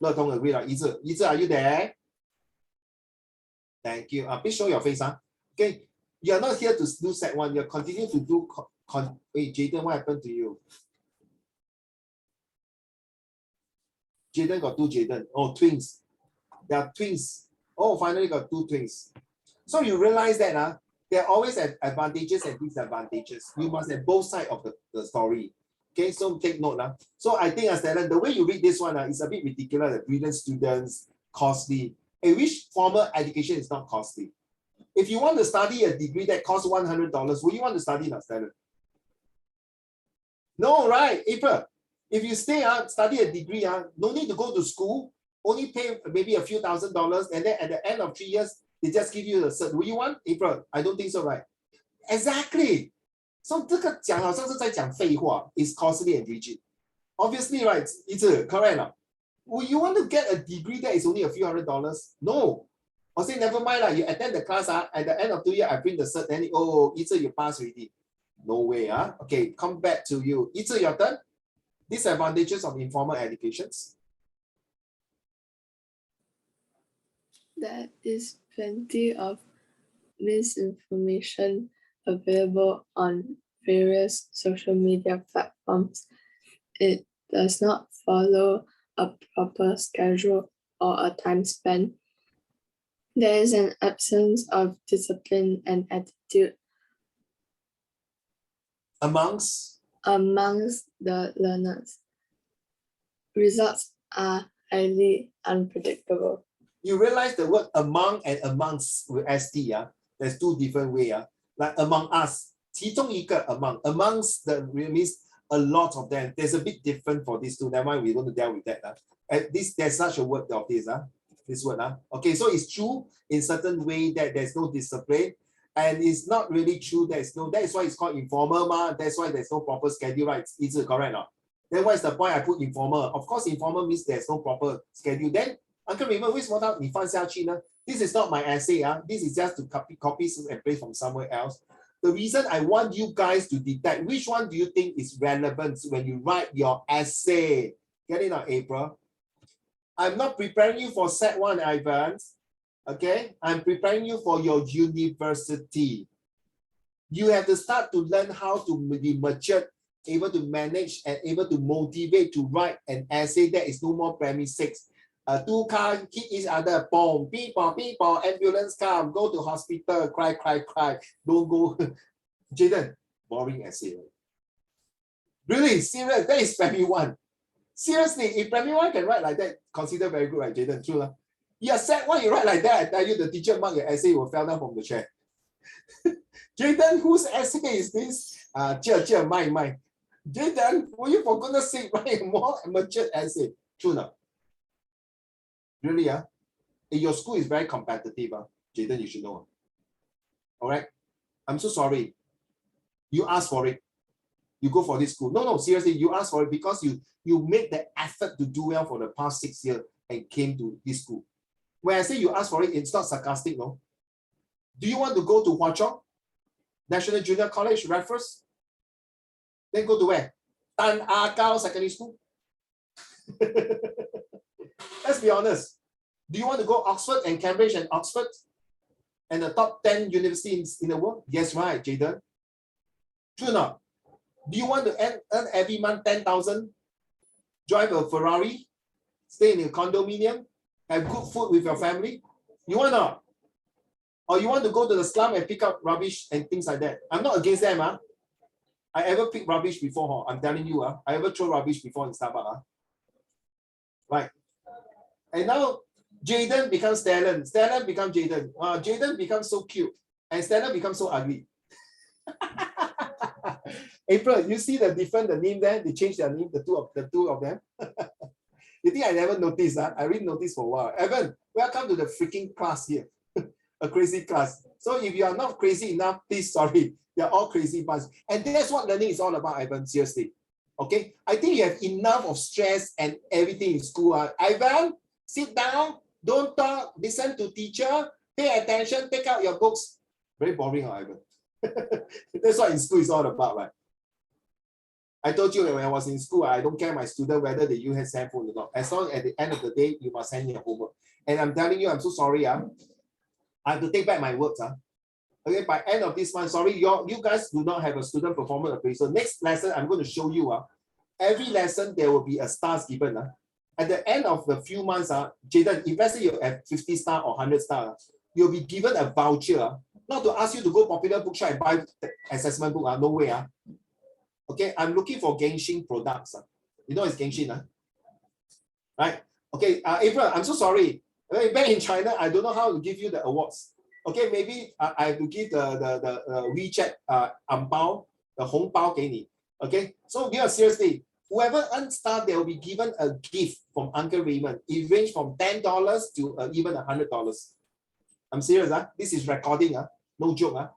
No, don't agree, right? Yi Zhi, are you there? Thank you. Please show your face. Okay. You're not here to do set one. You're continuing to do. Wait, Jaden, what happened to you? Jaden got two Jaden. Oh, twins. They are twins. Oh, finally got two twins. So you realize that there are always advantages and disadvantages. You must have both sides of the story. Okay, so take note. So I think, Stellan, the way you read this one is a bit ridiculous. Brilliant students, costly. And which formal education is not costly? If you want to study a degree that costs $100, will you want to study that, Stellan? No, right, April. If you stay study a degree, no need to go to school, only pay maybe a few $1,000s, and then at the end of 3 years, they just give you the cert. Will you want, April? I don't think so, right? Exactly. So 这个讲好像是在讲废话 is costly and rigid. Obviously, right? It's correct. Will you want to get a degree that is only a few $100s? No. I say never mind lah. You attend the class at the end of 2 years, I print the cert. Then you pass already. No way. Okay, come back to you. Your turn. Disadvantages of informal educations. There is plenty of misinformation available on various social media platforms. It does not follow a proper schedule or a time span. There is an absence of discipline and attitude amongst the learners. Results are highly unpredictable. You realize the word among and amongst with ST, there's two different ways. Like among us, 其中一个 amongst the means a lot of them. There's a bit different for these two. Never mind, we're going to deal with that. There's such a word of this word. Okay, so it's true in certain way that there's no discipline. And it's not really true. That is why it's called informal. That's why there's no proper schedule, right? Is it correct? Then what is the point I put informal? Of course, informal means there's no proper schedule. Then, Uncle Raymond, 为什么你放下去呢? This is not my essay. This is just to copy and paste from somewhere else. The reason I want you guys to detect which one do you think is relevant when you write your essay. Get it now, April? I'm not preparing you for set one, Ivan. Okay, I'm preparing you for your university. You have to start to learn how to be matured, able to manage and able to motivate to write an essay that is no more primary 6. Two cars hit each other, boom, people, ambulance come, go to hospital, cry. Don't go. Jaden, boring essay. Really, serious, that is primary 1. Seriously, if primary 1 can write like that, consider very good, right, Jaden? True. Yeah, set one, you write like that, I tell you, the teacher mark your essay will fall down from the chair. Jaden, whose essay is this? Mine. Jaden, will you for goodness sake write a more mature essay? True enough. Really, your school is very competitive, Jaden, you should know. All right, I'm so sorry. You asked for it. You go for this school. No, seriously, you asked for it because you made the effort to do well for the past 6 years and came to this school. When I say you asked for it, it's not sarcastic, no. Do you want to go to Hwa Chong National Junior College, Raffles? Then go to where? Tan Ah Kao Secondary School? Let's be honest. Do you want to go Oxford and Cambridge and Oxford and the top 10 universities in the world? Yes, right, Jaden. True or not? Do you want to earn every month 10,000? Drive a Ferrari? Stay in a condominium? Have good food with your family? You want not? Or you want to go to the slum and pick up rubbish and things like that? I'm not against them. I ever pick rubbish before. I'm telling you. I ever throw rubbish before in Starbucks. Right. And now Jaden becomes Stellan. Stellan becomes Jaden. Jaden becomes so cute. And Stellan becomes so ugly. April, you see the name there? They changed their name, the two of them. You think I never noticed? I really noticed for a while. Evan, welcome to the freaking class here. A crazy class. So if you are not crazy enough, please, sorry. You're all crazy bunch. And that's what learning is all about, Ivan, seriously. Okay? I think you have enough of stress and everything in school. Ivan, sit down, don't talk, listen to teacher, pay attention, take out your books. Very boring, Ivan. That's what in school is all about, right? I told you that when I was in school, I don't care my student whether they use cell phone or not. As long as at the end of the day, you must send your homework. And I'm telling you, I'm so sorry. I have to take back my words. Okay, by end of this month, sorry, you guys do not have a student performance appraisal. Next lesson, I'm going to show you. Every lesson, there will be a stars given. At the end of the few months, Jaden, if let's say you have 50 star or 100 star, you'll be given a voucher, not to ask you to go popular bookshop and buy the assessment book. No way. Okay, I'm looking for Genshin products. You know it's Genshin. Right? Okay, April, I'm so sorry. Back in China, I don't know how to give you the awards. Okay, maybe I have to give the WeChat ang bao, the hong bao 给你. Okay, so seriously, whoever earns star, they will be given a gift from Uncle Raymond. It ranges from $10 to even $100. I'm serious. This is recording. No joke.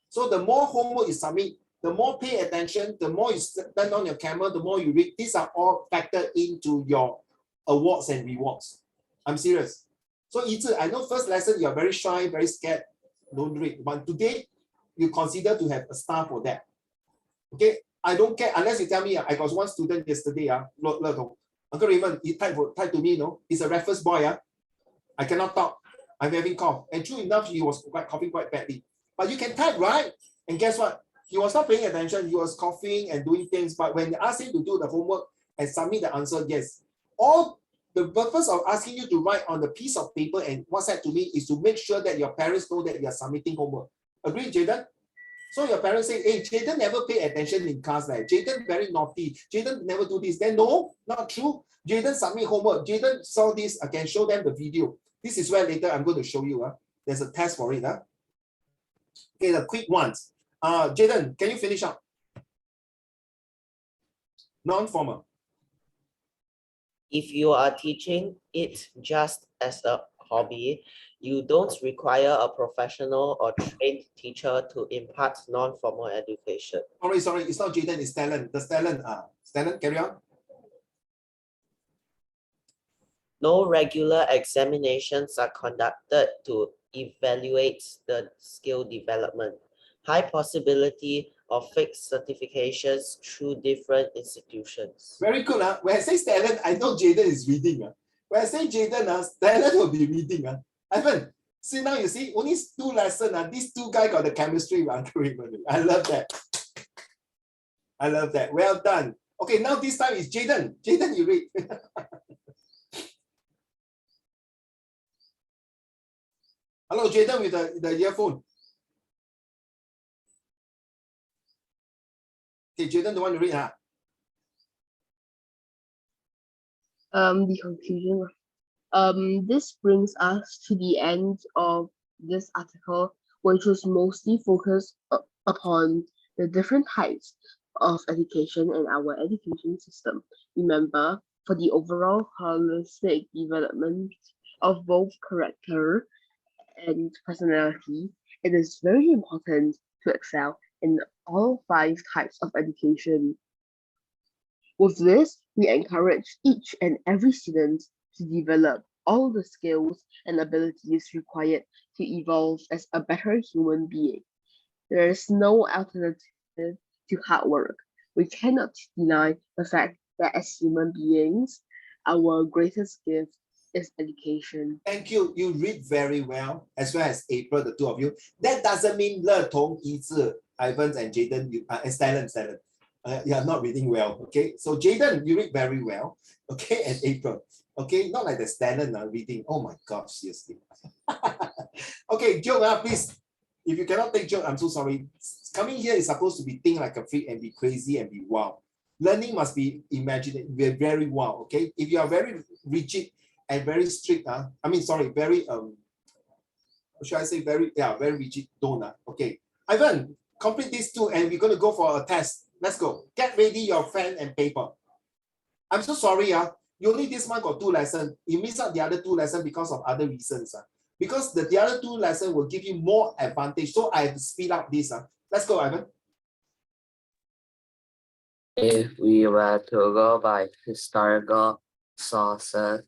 So the more homework you submit, the more pay attention, the more you turn on your camera, the more you read. These are all factored into your awards and rewards. I'm serious. So Yizi, I know first lesson you're very shy, very scared, don't read. But today, you consider to have a star for that. Okay, I don't care unless you tell me. I got one student yesterday. Uncle Raymond, he typed to me, he's a Raffles boy. I cannot talk. I'm having cough. And true enough, he was coughing quite badly. But you can type, right? And guess what? He was not paying attention. He was coughing and doing things. But when they asked him to do the homework and submit the answer, yes. All the purpose of asking you to write on the piece of paper and WhatsApp to me is to make sure that your parents know that you're submitting homework. Agree, Jaden? So your parents say, hey, Jaden never pay attention in class. Jaden very naughty. Jaden never do this. Then no, not true. Jaden submit homework. Jaden saw this. I can show them the video. This is where later I'm going to show you. There's a test for it. Okay, the quick ones. Jaden, can you finish up? Non-formal. If you are teaching it just as a hobby, you don't require a professional or trained teacher to impart non-formal education. Sorry, it's not Jaden, it's Talent. The Talent, Talent, carry on. No regular examinations are conducted to evaluate the skill development. High possibility of fixed certifications through different institutions. Very good. When I say Talent, I know Jaden is reading. When I say Jaden, Talent will be reading. Ivan, see now you see, only 2 lessons. These 2 guys got the chemistry with Uncle Raymond. I love that. I love that. Well done. Okay, now this time it's Jaden. Jaden, you read. Hello, Jaden with the earphone. Okay, Jaden, the one to read, The conclusion. This brings us to the end of this article, which was mostly focused upon the different types of education in our education system. Remember, for the overall holistic development of both character and personality, it is very important to excel in all 5 types of education. With this, we encourage each and every student to develop all the skills and abilities required to evolve as a better human being. There is no alternative to hard work. We cannot deny the fact that as human beings, our greatest gift is education. Thank you. You read very well, as well as April, the 2 of you. That doesn't mean Le Tong, Yizi, Ivan, and Jaden, and Stalin. You are not reading well. Okay, so Jaden, you read very well. Okay, and April. Okay, not like the Stalin reading. Oh my God, seriously. Okay, joke, please. If you cannot take joke, I'm so sorry. Coming here is supposed to be think like a freak and be crazy and be wild. Learning must be imaginative, very wild. Okay, if you are very rigid and very strict, very should I say very rigid, don't. Okay, Ivan, complete these 2 and we're going to go for a test. Let's go. Get ready your pen and paper. I'm so sorry. You only this month got 2 lessons. You miss out the other 2 lessons because of other reasons. Because the other 2 lessons will give you more advantage. So I have to speed up this. Let's go, Ivan. If we were to go by historical sources,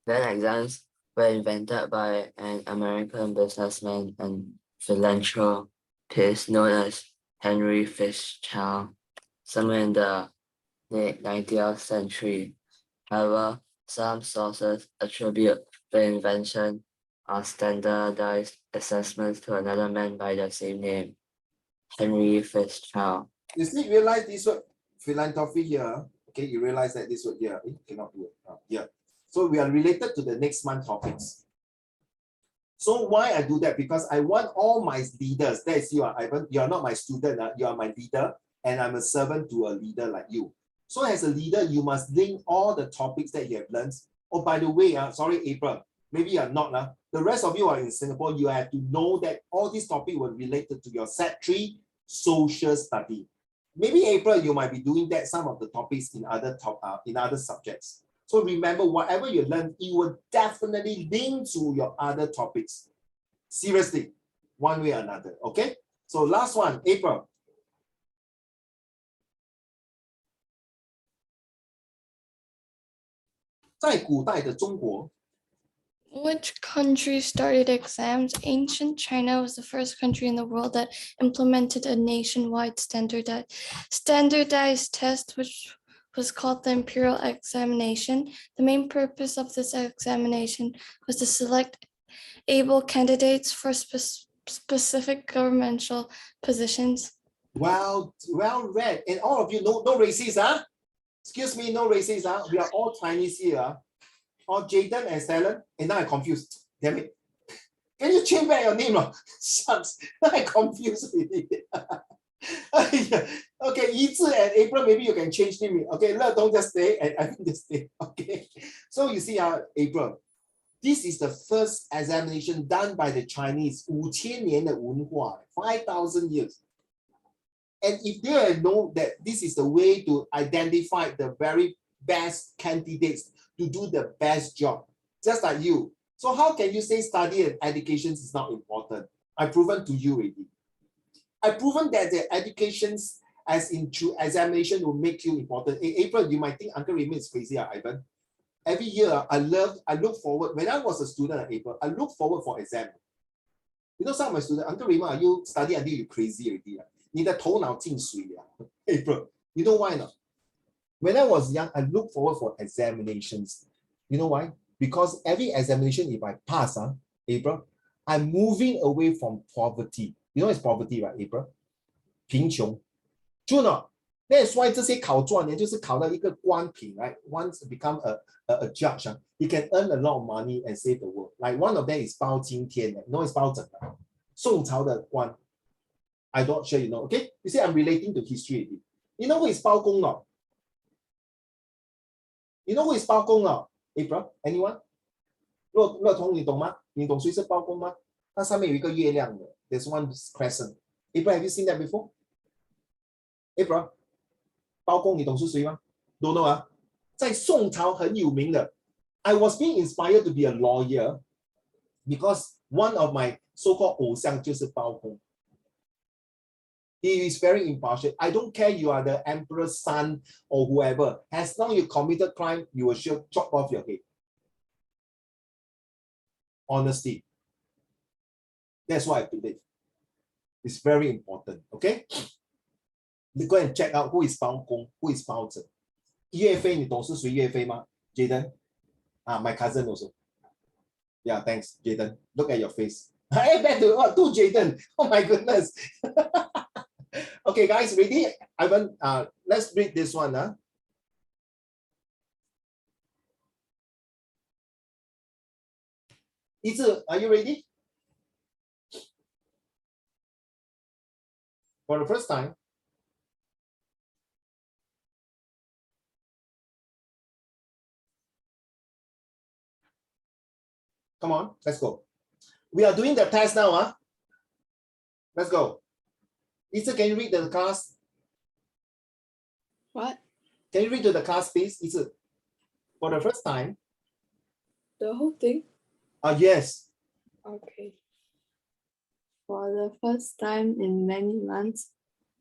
then exams were invented by an American businessman and philanthropist known as Henry Fitzgerald somewhere in the late 19th century. However, some sources attribute the invention standardized assessments to another man by the same name, Henry Fitzgerald. You see, realize this word philanthropy here. Okay, you realize that this word here, cannot do it. Here. So we are related to the next month topics. So why I do that? Because I want all my leaders, that is you, Ivan, you are not my student, you are my leader, and I'm a servant to a leader like you. So as a leader, you must link all the topics that you have learned. Oh, by the way, sorry, April, maybe you're not. The rest of you are in Singapore, you have to know that all these topics were related to your Set 3 social study. Maybe April, you might be doing that, some of the topics in other subjects. So remember, whatever you learn, it will definitely link to your other topics. Seriously, one way or another, okay? So last one, April. Which country started exams? Ancient China was the first country in the world that implemented a nationwide standardized test, which was called the imperial examination. The main purpose of this examination was to select able candidates for specific governmental positions. Well read. And all of you, no racists, huh? Excuse me, no racists, huh? We are all Chinese here. Or Jaden and Stalin, and now I'm confused. Damn it. Can you change back your name? Shucks, now I'm confused with it. Okay, Yizi and April, maybe you can change name. Okay, don't just stay, and I think just stay. Okay. So you see, April, this is the first examination done by the Chinese, 5,000年的文化, 5,000 years. And if they know that this is the way to identify the very best candidates to do the best job, just like you. So how can you say study and education is not important? I've proven to you already. I've proven that the educations as in true examination will make you important. In April, you might think Uncle Raymond is crazy, Ivan. Every year, I look forward, when I was a student in April, I look forward for exam. You know, some of my students, Uncle Raymond, you study until you crazy already. 你的头脑进水了. April, you know why not? When I was young, I look forward for examinations. You know why? Because every examination, if I pass, April, I'm moving away from poverty. You know what's poverty, right, April? 贫穷. True not? That's why 这些考状元就是考到一个官品, right? Once become a judge, you can earn a lot of money and save the world. Like one of them is 包青天, you know it's 包拯, 宋朝的官. I'm not sure you know. Okay, you see, I'm relating to history. You know who is 包公 not? You know who is 包公 not? April, anyone? 乐彤，你懂吗？你懂谁是包公吗？它上面有一个月亮的 ，there's one crescent. April, have you seen that before? April, 包公你懂是谁吗？ Don't know 啊，在宋朝很有名的。I was being inspired to be a lawyer because one of my so-called 偶像就是包公。He is very impartial. I don't care you are the emperor's son or whoever. As long as you committed crime, you will sure chop off your head. Honesty. That's what I believe. It's very important. Okay? You go and check out who is 包公, who is 包拯. 岳飞，你懂是谁岳飞吗 ？Jaden? My cousin also. Yeah, thanks, Jaden. Look at your face. Hey, back to Jaden. Oh my goodness. Okay, guys, ready? Ivan, let's read this one. Yizi, are you ready? For the first time. Come on, let's go. We are doing the test now. Let's go. Yizi, can you read the class? What? Can you read to the class, please? Yizi, for the first time. The whole thing? Yes. Okay. For the first time in many months,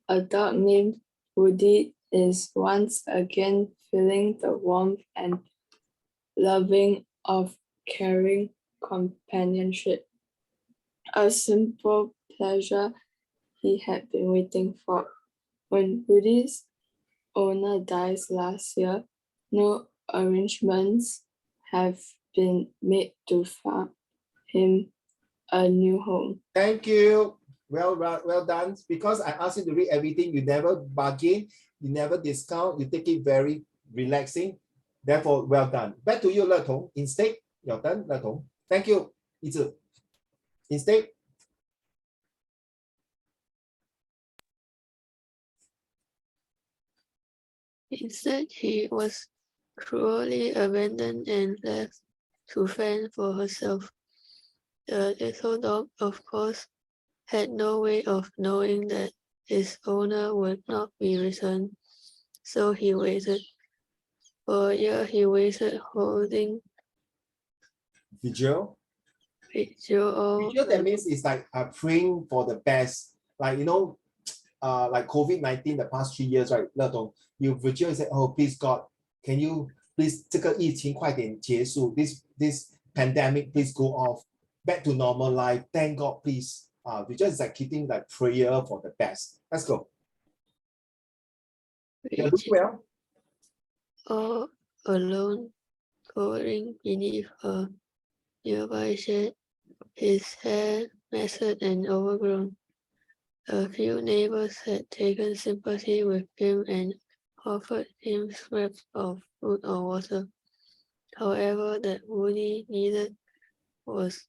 a dog named Woody is once again feeling the warmth and loving of caring companionship. A simple pleasure he had been waiting for. When Woody's owner dies last year, no arrangements have been made to farm him a new home. Thank you. Well done. Because I asked you to read everything, you never bargain, you never discount, you take it very relaxing. Therefore, well done. Back to you, Le Tong. Instead, your turn, Le Tong. Thank you, Yizi. Instead. Instead, he was cruelly abandoned and left to fend for herself. The little dog, of course, had no way of knowing that his owner would not be returned, so he waited. For a year, he waited, holding Vigil. vigil. Vigil, that means it's like praying for the best. Like, you know, like COVID-19 the past 3 years, right? Le Tong, you vigil and say, oh, please God, can you please 这个疫情快点结束, this pandemic please go off, back to normal life, thank God, please. Vigil is like keeping like prayer for the best. Let's go. You're doing well. All alone, cowering beneath a nearby shed, his hair matted and overgrown. A few neighbors had taken sympathy with him and offered him scraps of food or water. However, that Woody needed was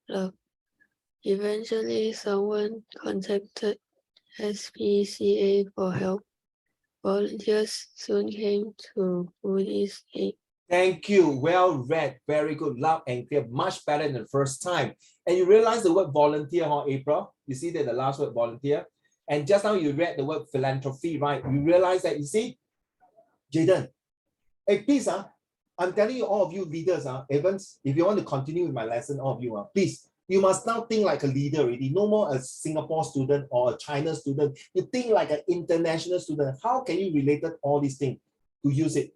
love. Eventually, someone contacted SPCA for help. Volunteers soon came to Woody's aid. Thank you. Well read. Very good. Loud and clear. Much better than the first time. And you realize the word volunteer, huh, April? You see that the last word volunteer? And just now you read the word philanthropy, right? You realize that, you see? Jaden, hey, please, I'm telling you, all of you leaders, Evans, if you want to continue with my lesson, all of you, please, you must now think like a leader already. No more a Singapore student or a China student. You think like an international student. How can you relate all these things to use it?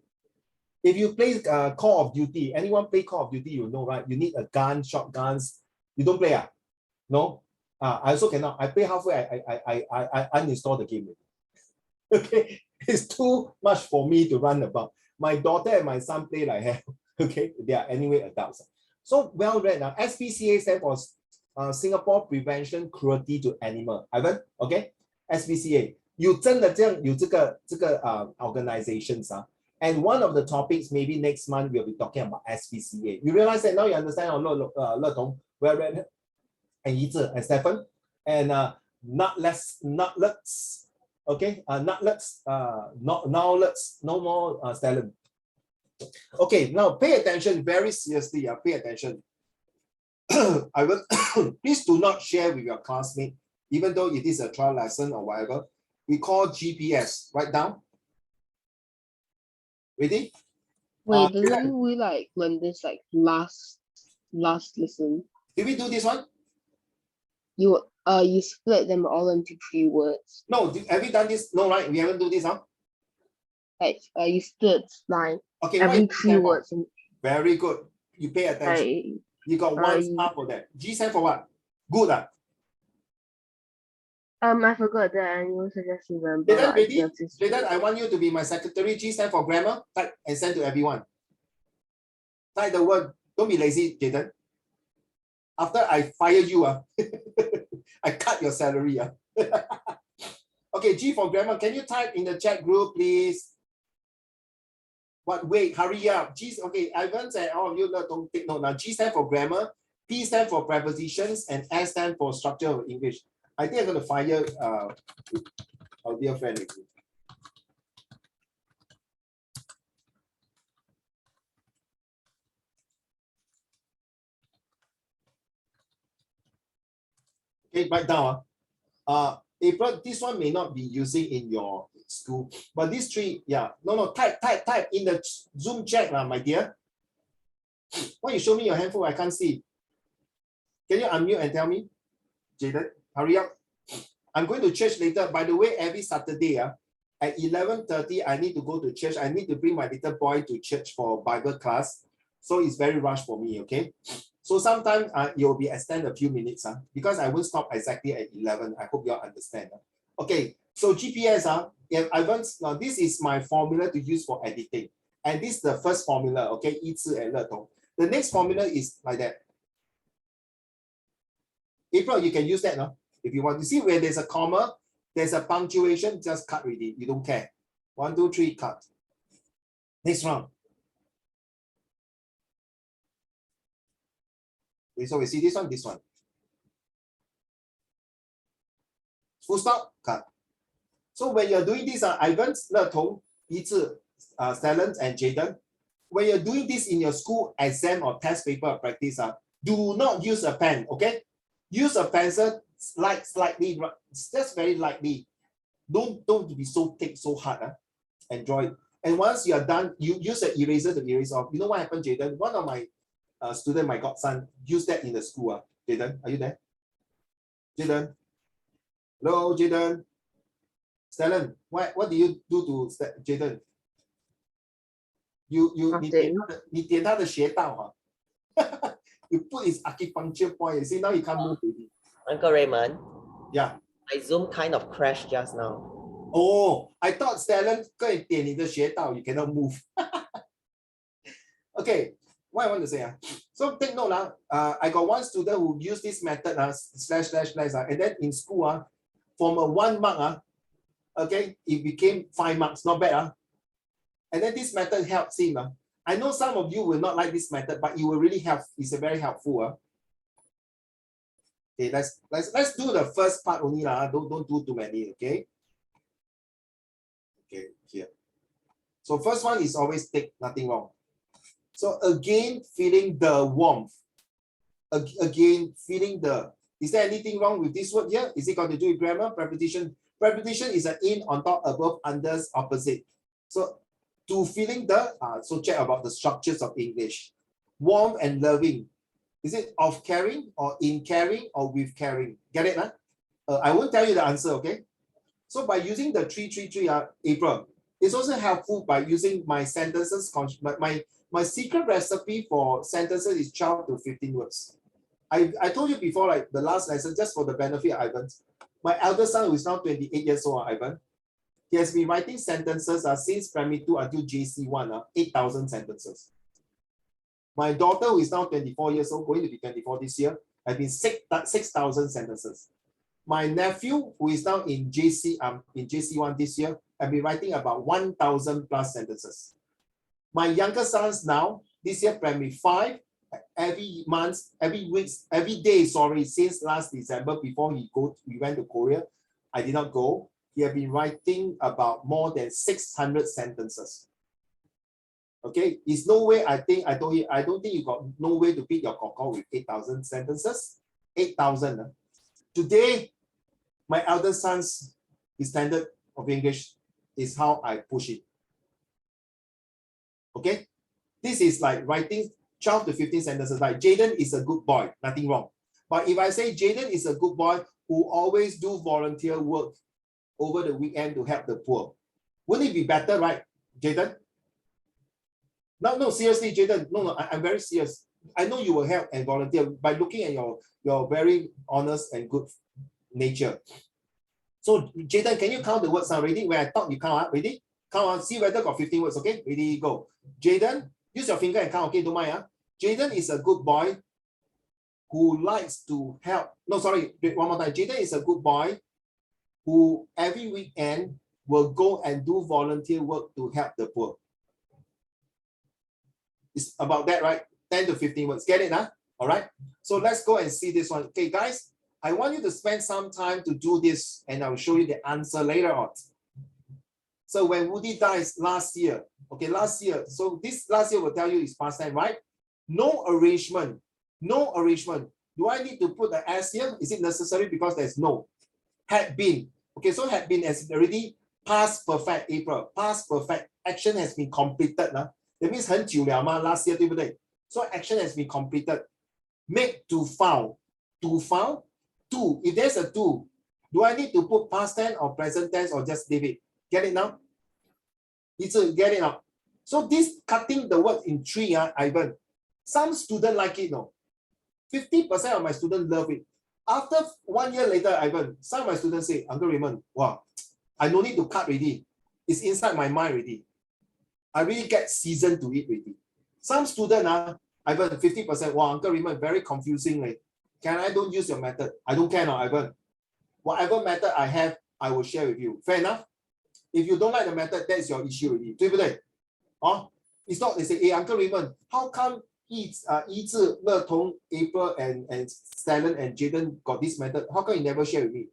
If you play Call of Duty, anyone play Call of Duty, you know, right? You need a gun, shotguns. You don't play, No? I also cannot. I play halfway, I uninstall the game. Okay, it's too much for me to run about. My daughter and my son play like hell. Okay, they are anyway adults. So well read. Now, SPCA stands for Singapore Prevention Cruelty to Animal. Ivan, okay? SPCA. You 真的这样有这个organizations, and one of the topics maybe next month we'll be talking about SPCA. You realize that now you understand Le Tong, well read, and Yizi and Stephen, and nutlets, okay, nutlets, now let's no more Stalin. Okay, now pay attention very seriously. Pay attention. I will please do not share with your classmate, even though it is a trial lesson or whatever. We call GPS. Write down. Ready? Wait, didn't we like learn this like last lesson? Did we do this one? You split them all into 3 words. No, have we done this? No, right? We haven't do this, huh? Like you split line. Okay, Every 3 words. Very good. You pay attention. You got 1 star for that. G stand for what? Good. I forgot that. I will suggest you remember. Jaden, I want you to be my secretary. G stand for grammar. Type and send to everyone. Type the word. Don't be lazy, Jaden. After I fire you, I cut your salary. Okay, G for grammar. Can you type in the chat group, please? What? Wait, hurry up. G, okay, Ivan and all of you don't take note now. G stand for grammar, P stand for prepositions, and S stand for structure of English. I think I'm going to fire our dear friend. Okay, write down. April, this one may not be using in your school, but these 3, yeah. No, type in the Zoom chat, my dear. Why you show me your handphone? I can't see. Can you unmute and tell me? Jaden, hurry up. I'm going to church later. By the way, every Saturday at 11:30, I need to go to church. I need to bring my little boy to church for Bible class. So it's very rushed for me, okay? So sometimes it will be extend a few minutes because I will stop exactly at 11. I hope you all understand. Okay, so GPS, now this is my formula to use for editing. And this is the first formula, okay? 一字 and 乐同. The next formula is like that. April, you can use that, no? If you want to see where there's a comma, there's a punctuation, just cut already. You don't care. 1, 2, 3, cut. Next round. Okay, so we see this one. Full stop, cut. So when you're doing this, Ivan, Le Tong, Yizi, Stellan, and Jaden, when you're doing this in your school exam or test paper practice, do not use a pen, okay? Use a pencil slightly, just very lightly. Don't be so thick, so hard. Enjoy it. And once you are done, you use an eraser to erase off. You know what happened, Jaden? One of my student, my godson, used that in the school. Jaden, are you there? Jaden? Hello, Jaden? Stellan, what do you do to Jaden? You 你点他的穴道 You put his acupuncture point. You see now he can't move already. Uncle Raymond. Yeah. My Zoom kind of crashed just now. Oh, I thought Stellan 可以点你的穴道 you cannot move. Okay, what I want to say, so take note, I got one student who used this method, slash, and then in school, from a 1 mark, okay, it became 5 marks, not bad. And then this method helps him. I know some of you will not like this method, but it will really help. It's a very helpful. Okay, let's do the first part only. Don't do too many, okay? Okay, here. So first one is always take, nothing wrong. So again, feeling the warmth. Again, feeling the. Is there anything wrong with this word here? Is it got to do with grammar? Preposition. Preposition is an in, on top, above, under, opposite. So to feeling the, so check about the structures of English. Warm and loving. Is it of caring or in caring or with caring? Get it? I won't tell you the answer, okay? So by using the 333, April, it's also helpful by using my sentences. My secret recipe for sentences is 12 to 15 words. I told you before, like the last lesson, just for the benefit of Ivan, my elder son, who is now 28 years old, Ivan, he has been writing sentences since primary 2 until JC1, 8,000 sentences. My daughter, who is now 24 years old, going to be 24 this year, has been 6,000 sentences. My nephew, who is now in JC1 this year, has been writing about 1,000 plus sentences. My younger sons now, this year primary 5, every month, every week, every day, since last December before we went to Korea, I did not go. He has been writing about more than 600 sentences. Okay, it's no way. I told you, I don't think you got no way to beat your koko with 8,000 sentences. 8,000. Today, my eldest son's standard of English is how I push it. Okay, this is like writing 12 to 15 sentences. Like Jaden is a good boy, nothing wrong. But if I say Jaden is a good boy who always do volunteer work over the weekend to help the poor, wouldn't it be better, right, Jaden? No, seriously, Jaden. No, I'm very serious. I know you will help and volunteer by looking at your very honest and good nature. So Jaden, can you count the words already? When I thought you count, ready? Count, see whether got 15 words, okay? Ready, go. Jaden, use your finger and count, okay? Don't mind. Jaden is a good boy who likes to help. No, sorry, one more time. Jaden is a good boy who every weekend will go and do volunteer work to help the poor. It's about that, right? 10 to 15 words. Get it, huh? All right. So let's go and see this one. Okay, guys, I want you to spend some time to do this, and I'll show you the answer later on. So when Woody dies last year, okay, last year. So this last year will tell you it's past time, right? No arrangement. No arrangement. Do I need to put the S here? Is it necessary? Because there's no. Had been. Okay, so had been as already past perfect, April. Past perfect. Action has been completed. That means 很久了嘛, last year, 对不对? So action has been completed. Make to found. To found. To. If there's a to, do I need to put past tense or present tense or just leave it? Get it now? It's a get it now. So this cutting the word in 3, Ivan. Some students like it, no. 50% of my students love it. After 1 year later, Ivan, some of my students say, Uncle Raymond, wow, I no need to cut already. It's inside my mind already. I really get seasoned to it already. Some student, Ivan, 50%, wow, Uncle Raymond, very confusing. Can I don't use your method? I don't care now, Ivan. Whatever method I have, I will share with you. Fair enough? If you don't like the method, that's your issue already. 对不对? It's not, they say, hey, Uncle Raymond, how come Yi-Zhi, Le-Tong, April, and Stalin and Jaden got this method? How come you never share with me?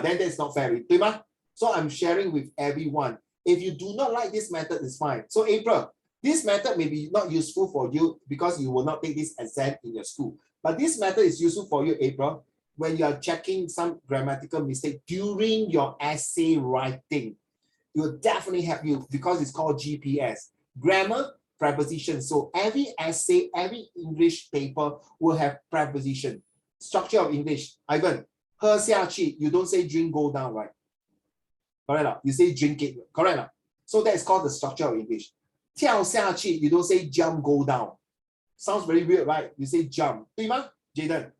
Then that's not fair, 对吗? So I'm sharing with everyone. If you do not like this method, it's fine. So April, this method may be not useful for you because you will not take this exam in your school. But this method is useful for you, April, when you are checking some grammatical mistake during your essay writing. It will definitely help you because it's called GPS. Grammar, preposition. So every essay, every English paper will have preposition. Structure of English. Ivan, 喝下去, you don't say drink go down, right? Correct. You say drink it. Correct. So that's called the structure of English. 跳下去, you don't say jump go down. Sounds very weird, right? You say jump. 对吗, Jaden?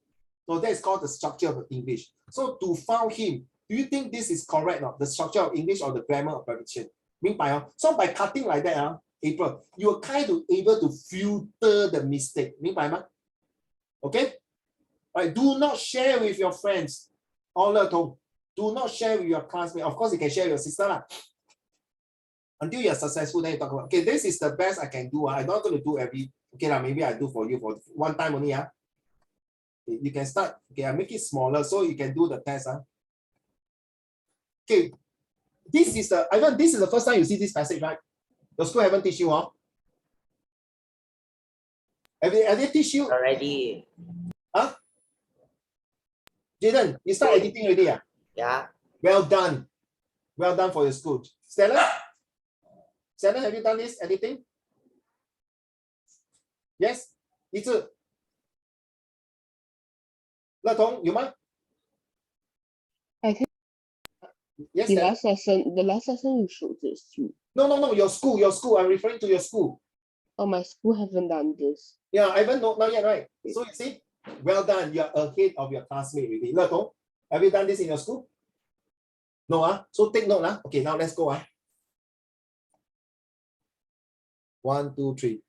So that's called the structure of English. So to found him, do you think this is correct? The structure of English or the grammar of preposition? 明白? So by cutting like that, April, you are kind of able to filter the mistake. 明白吗? Okay? Right. Do not share with your friends. Do not share with your classmates. Of course, you can share with your sister. Until you're successful, then you talk about, okay, this is the best I can do. I'm not going to do every, okay, maybe I do for you for one time only. You can start, okay, I make it smaller so you can do the test. Okay, this is the first time you see this passage, right? Your school haven't teach you, huh? Have they teach you? Already. Huh? Jaden, you start editing already, Yeah. Well done. Well done for your school. Stella, have you done this editing? Yes? Yi-Zhi? Le-Tong, you mind? I think Yes, the Stella? last lesson you showed this to. No, your school. I'm referring to your school. Oh, my school haven't done this. Yeah, Ivan, not yet, right? So you see, well done. You're ahead of your classmate already. Le-Tong, have you done this in your school? No, so take note. Okay, now let's go. 1, 2, 3.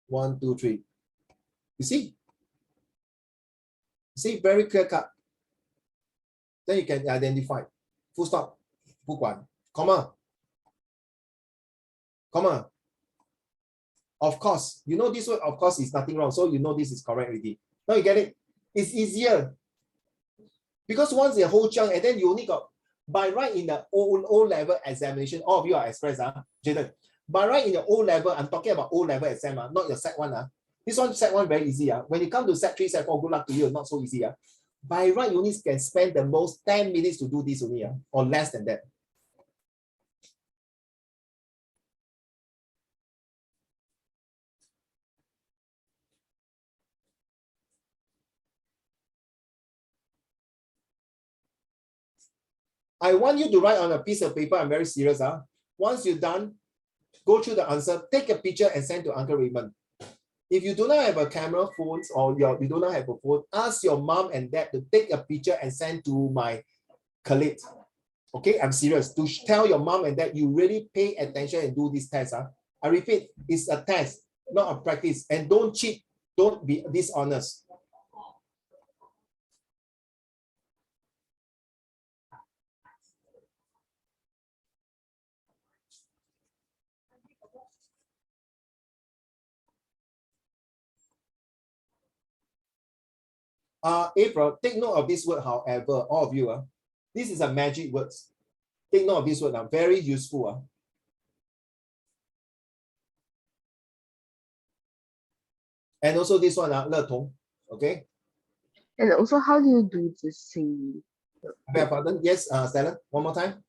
1, 2, 3. You see? See, very clear cut. Then you can identify. Full stop. 不管. Comma. Of course. You know this word, of course, is nothing wrong. So you know this is correct already. Now you get it? It's easier. Because once the whole chunk, and then you only got, by right in the O-level examination, all of you are express, Jaden. By right in your O-level, I'm talking about O-level exam, not your Sec1. This one, Sec1, very easy. When you come to Sec3, Sec4, good luck to you, not so easy. By right, you only can spend the most 10 minutes to do this only, or less than that. I want you to write on a piece of paper. I'm very serious. Once you're done, go through the answer, take a picture and send to Uncle Raymond. If you do not have a camera phones or you do not have a phone, ask your mom and dad to take a picture and send to my colleague. Okay, I'm serious. To tell your mom and dad you really pay attention and do this test. I repeat, it's a test, not a practice. And don't cheat. Don't be dishonest. April, take note of this word, however, all of you. This is a magic word. Take note of this word, very useful. And also this one, Le-Tong, okay? And also, how do you do this thing? I beg your pardon? Yes, Stella, one more time.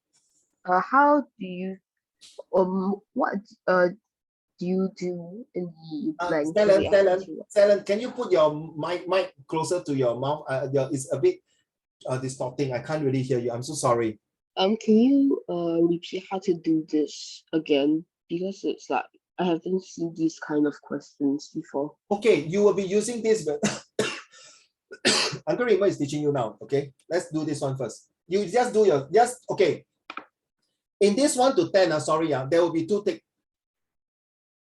How do you, what do you do in the blank? Stella, can you put your mic closer to your mouth? It's a bit distorting. I can't really hear you. I'm so sorry. Can you repeat how to do this again? Because it's like I haven't seen these kind of questions before. Okay, you will be using this, but Uncle Raymond is teaching you now. Okay, let's do this one first. You just do okay. In this 1 to 10, sorry, there will be 2 tick.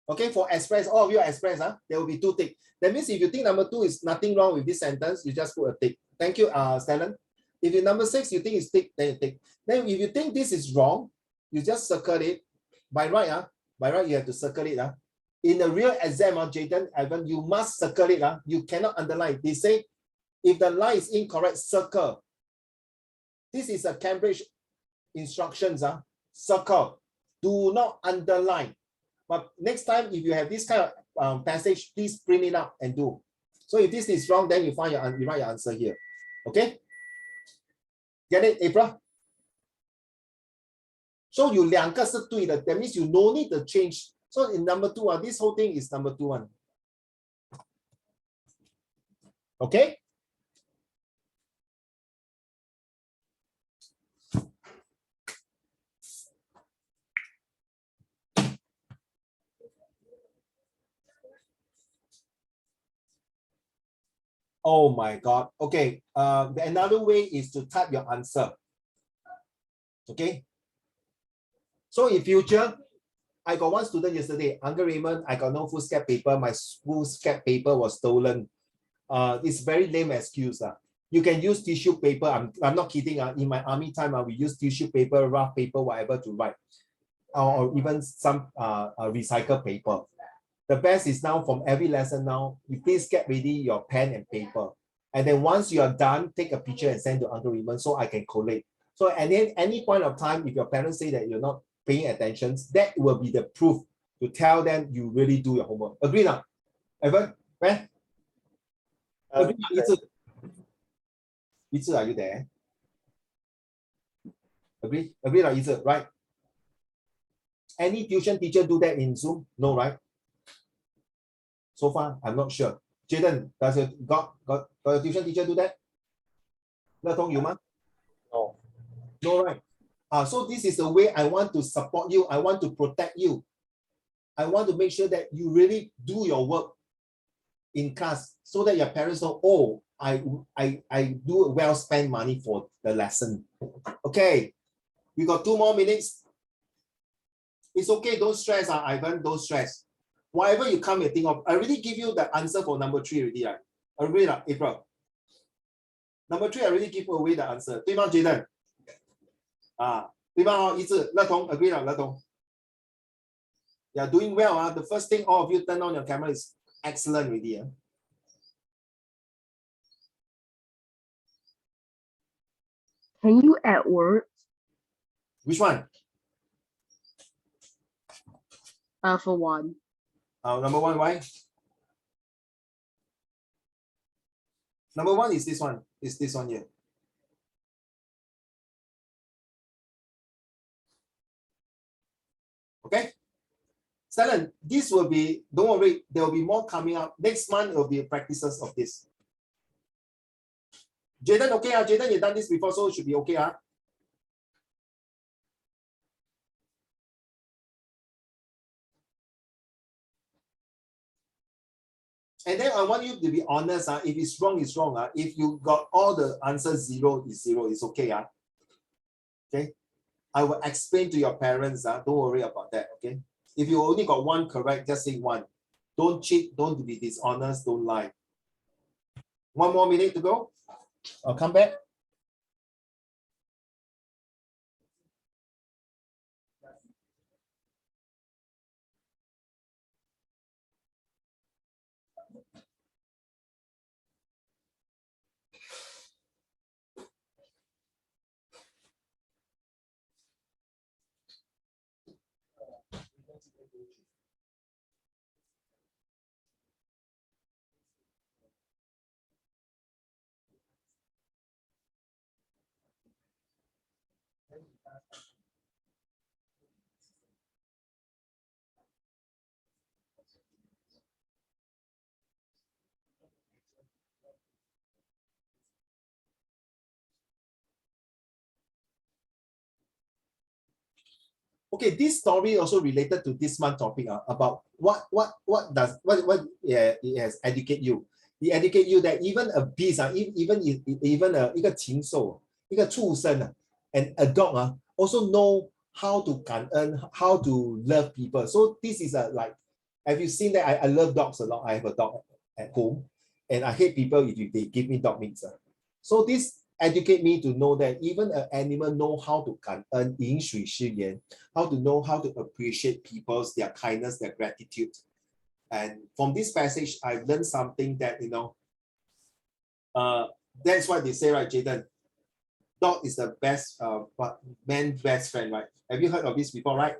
Okay, for express, all of you are express, there will be 2 tick. That means if you think number 2 is nothing wrong with this sentence, you just put a tick. Thank you, Stellan. If you number 6, you think it's tick, then you tick. Then if you think this is wrong, you just circle it. By right, you have to circle it. In the real exam, Jayden, Evan, you must circle it. You cannot underline. They say if the line is incorrect, circle. This is a Cambridge instructions. Circle. Do not underline. But next time, if you have this kind of passage, please print it out and do. So if this is wrong, then you write your answer here. Okay? Get it, April? So you 2个是对的, that means you no need to change. So in number 2, this whole thing is number 2 one. Okay? Oh my God. Okay. Another way is to type your answer. Okay. So in future, I got one student yesterday, Uncle Raymond, I got no foolscap paper. My foolscap paper was stolen. It's very lame excuse. You can use tissue paper. I'm not kidding. In my army time, we use tissue paper, rough paper, whatever to write. Or even some recycled paper. The best is now from every lesson now, you please get ready your pen and paper. And then once you are done, take a picture and send to Uncle Raymond so I can collate. So at any point of time, if your parents say that you're not paying attention, that will be the proof to tell them you really do your homework. Agree now? Evan? Where? Agree now? Yi Zhi, are you there? Agree? Agree now, Yi Zhi, right? Any tuition teacher do that in Zoom? No, right? So far, I'm not sure. Jayden, does your got your tuition teacher do that? Letong, you ma? No. No, right? So this is the way I want to support you. I want to protect you. I want to make sure that you really do your work in class so that your parents know, oh, I do well spend money for the lesson. Okay, we got 2 more minutes. It's okay, don't stress, Ivan, don't stress. Whatever you come and think of, I already give you the answer for number 3 already, right? Already, April. Number 3, I already give away the answer. 对吗, Jayden? 对吗, Yi Zhi, Letong, agree now, Letong. You are doing well. The first thing all of you turn on your camera is excellent already. Can you add words? Which one? For 1. Number 1, why? Number 1 is this one. Is this one here. Okay? Stellan, this will be, don't worry, there will be more coming up. Next month will be practices of this. Jayden, okay? Jayden, you've done this before, so it should be okay. And then I want you to be honest. If it's wrong, it's wrong. If you got all the answers 0 is 0, it's okay. Okay. I will explain to your parents. Don't worry about that. Okay. If you only got 1 correct, just say 1. Don't cheat. Don't be dishonest. Don't lie. 1 more minute to go. I'll come back. Okay, this story also related to this month topic about what it has educate you. It educate you that even a beast, even a 一个禽兽，一个畜生 and a dog also know how to 感恩, how to love people. So this is like Have you seen that? I love dogs a lot. I have a dog at home, and I hate people if they give me dog meat. So this educate me to know that even an animal know how to 感恩, 饮水思源, how to know how to appreciate people's their kindness, their gratitude. And from this passage, I've learned something that, you know, that's why they say, right, Jaden, dog is the best, man's best friend, right? Have you heard of this before, right?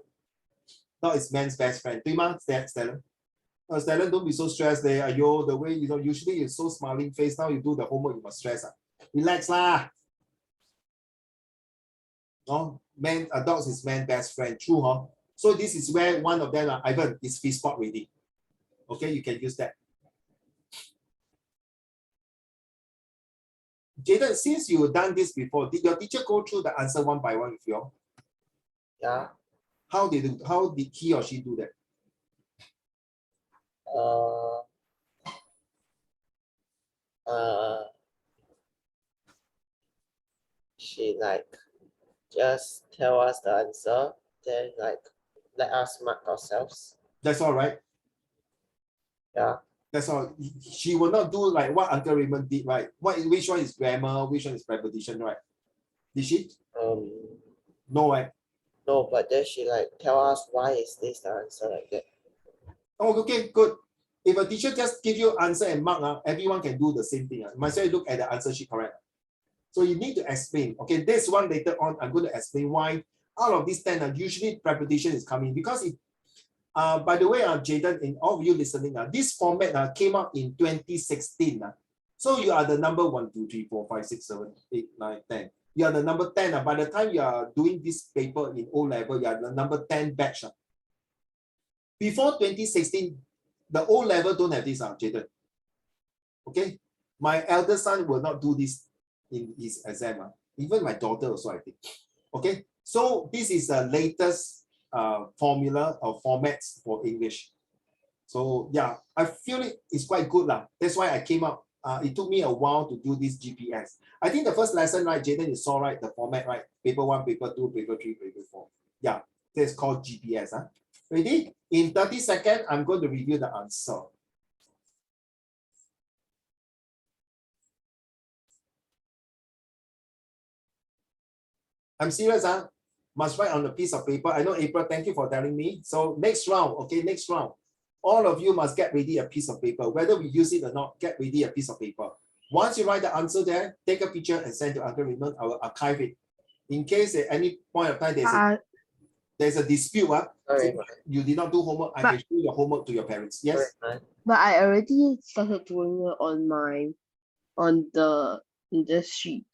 Dog is man's best friend. 对吗, Stellan? Stellan, don't be so stressed there. Ayo, the way, you know, usually you're so smiling face. Now you do the homework, you must stress. Relax lah. No, man, dogs is man's best friend. True, huh? So this is where one of them, Ivan, is fist spot ready. Okay, you can use that. Jaden, since you've done this before, did your teacher go through the answer one by one with you? Yeah. How did he or she do that? She like just tell us the answer, then like let us mark ourselves. That's all right. Yeah. That's all. She will not do like what Uncle Raymond did, right? Which one is grammar, which one is preposition, right? Did she? No, right? No, but then she like tell us why is this the answer like that. Oh, okay, good. If a teacher just give you answer and mark, everyone can do the same thing. Might as well look at the answer sheet, correct? So you need to explain. Okay, this one later on, I'm going to explain why out of these 10, usually preposition is coming. Because it, by the way, Jaden, and all of you listening, this format came out in 2016. So you are the number 1, 2, 3, 4, 5, 6, 7, 8, 9, 10. You are the number 10. By the time you are doing this paper in O level, you are the number 10 batch. Before 2016, the O level don't have this, Jaden. Okay, my elder son will not do this in his exam. Even my daughter also, I think. Okay, so this is the latest formula or formats for English. So yeah, I feel it's quite good lah. That's why I came up. It took me a while to do this GPS. I think the first lesson, right, Jaden, you saw, right, the format, right? Paper 1, paper 2, paper 3, paper 4. Yeah, that's called GPS. Ready? In 30 seconds, I'm going to review the answer. I'm serious, must write on a piece of paper. I know, April, thank you for telling me. So next round, okay, next round. All of you must get ready a piece of paper. Whether we use it or not, get ready a piece of paper. Once you write the answer there, take a picture and send to Uncle Raymond. I will archive it. In case at any point of time there's a dispute, you did not do homework, I can show your homework to your parents. Yes? But I already started doing it on the sheet.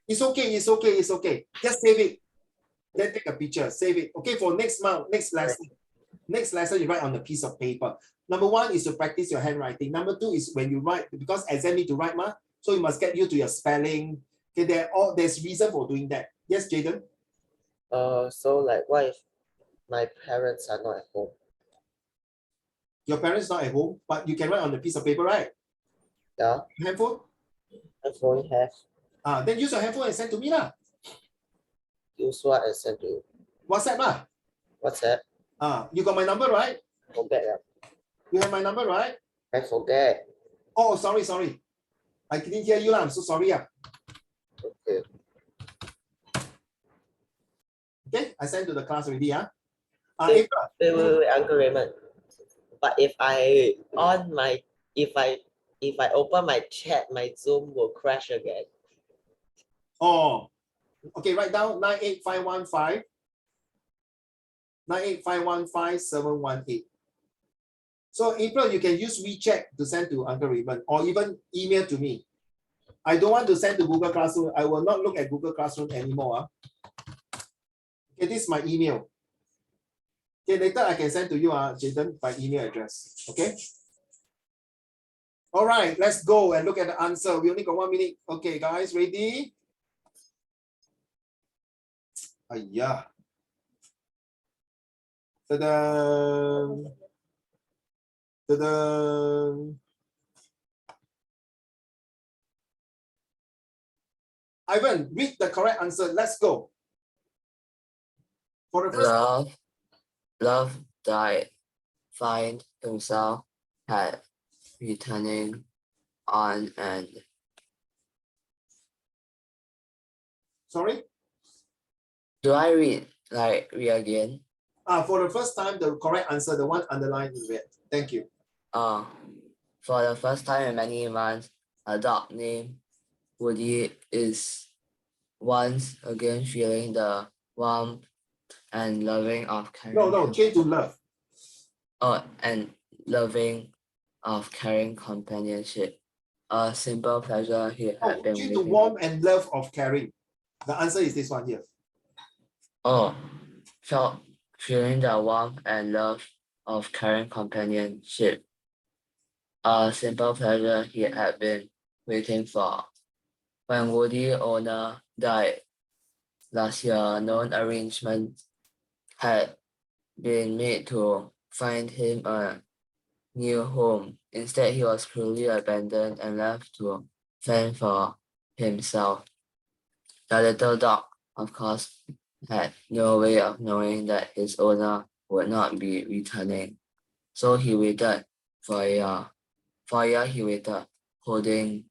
It's okay, it's okay, it's okay. Just save it. Then take a picture, save it. Okay, for next month, next lesson. Next lesson, you write on a piece of paper. Number 1 is to practice your handwriting. Number 2 is when you write, because exam need to write, so you must get used to your spelling. Okay, there's reason for doing that. Yes, Jaden? So like what if my parents are not at home? Your parents not at home, but you can write on a piece of paper, right? Yeah. Handphone? Handphone have. Then use your handphone and send to me lah. Use what and send to you? WhatsApp lah. WhatsApp? You got my number, right? Forget. You have my number, right? I forget. Oh, sorry. I didn't hear you lah. I'm so sorry. Okay. Okay, I sent to the class already. Wait, Uncle Raymond. But if I open my chat, my Zoom will crash again. Oh, okay, write down 98515 718. So April, you can use WeChat to send to Uncle Raymond or even email to me. I don't want to send to Google Classroom. I will not look at Google Classroom anymore. Okay, this is my email. Okay, later I can send to you, Jaden, by email address. Okay. All right, let's go and look at the answer. We only got 1 minute. Okay, guys, ready? Yeah. Ta-da! Ta-da! Ivan, read the correct answer. Let's go. For the first Love died find himself had returning on and Sorry? do I read again? For the first time, the correct answer, the one underlined in red. Thank you. For the first time in many months, a dog named Woody is once again feeling the warmth and loving of caring. No, change to love. And loving of caring companionship. A simple pleasure he had been Change to waiting. warm and love of caring. The answer is this one here. Feeling the warmth and love of caring companionship. A simple pleasure he had been waiting for. When Woody's owner died last year, no arrangement had been made to find him a new home. Instead, he was cruelly abandoned and left to fend for himself. The little dog, of course, had no way of knowing that his owner would not be returning. So he waited for a year. For a year he waited, holding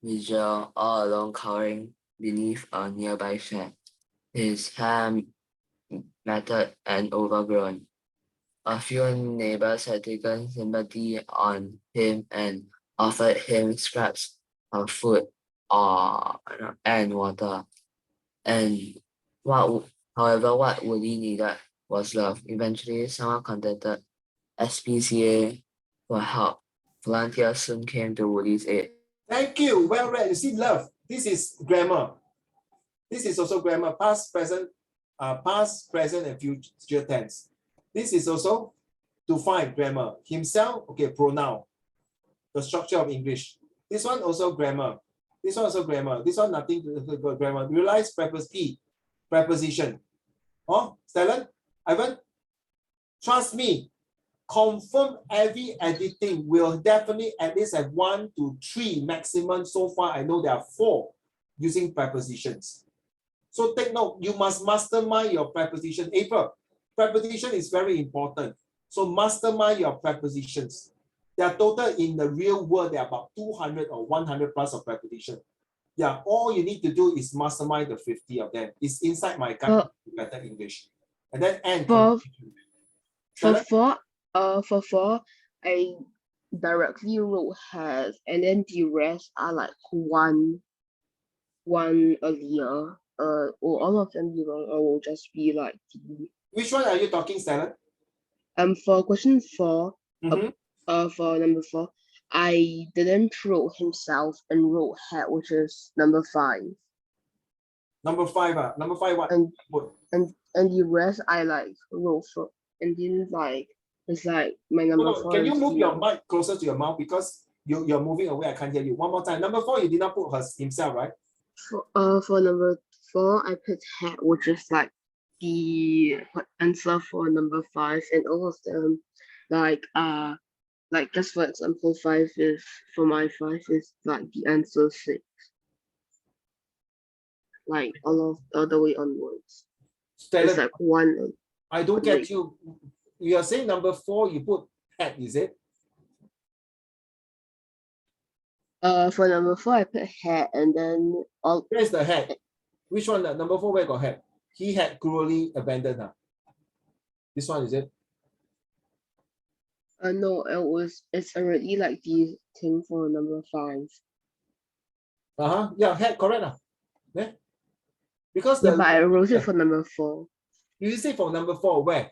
vigil all alone, cowering beneath a nearby shed. His hair matted and overgrown. A few neighbors had taken sympathy on him and offered him scraps of food and water. And however, what Woody needed was love. Eventually, someone contacted SPCA for help. Volunteers soon came to Woody's aid. Thank you. Well read. You see, love. This is grammar. This is also grammar. Past, present, and future tense. This is also to find grammar. Himself, okay, pronoun. The structure of English. This one also grammar. This one also grammar. This one nothing to do with grammar. Realize preposition. Oh, Stellan, Ivan, trust me. Confirm every editing will definitely at least have 1 to 3 maximum. So far, I know there are 4 using prepositions. So take note, you must mastermind your preposition. April, preposition is very important. So mastermind your prepositions. They are total in the real world, there are about 200 or 100 plus of preposition. Yeah, all you need to do is mastermind the 50 of them. It's inside my guide to better English. And then end. For four, I directly wrote has, and then the rest are like one earlier. Or all of them be wrong, or will just be like the. Which one are you talking, Stellan? For question 4, Mhm. for number 4, I didn't throw himself and wrote had, which is number 5. Number 5, number 5 what? And the rest I like wrote for, and then like it's like my number 4. Can you is move the- your mic closer to your mouth because you're moving away? I can't hear you. One more time. Number 4, you did not put himself, right? For number 4, I put had, which is like the answer for number 5, and all of them like just for example, 5 is for my 5 is like the answer 6. Like all the way onwards. It's Stellan, like one. I don't get wait. you. You are saying number 4, you put had, is it? For number 4, I put had, and then all. Where's the had? Which one? Number 4, where got had? He had cruelly abandoned her. This one, is it? No, it's already like the thing for number 5. Yeah, had, correct. Yeah. Because Yeah, but I wrote it for number 4. You say for number 4, where?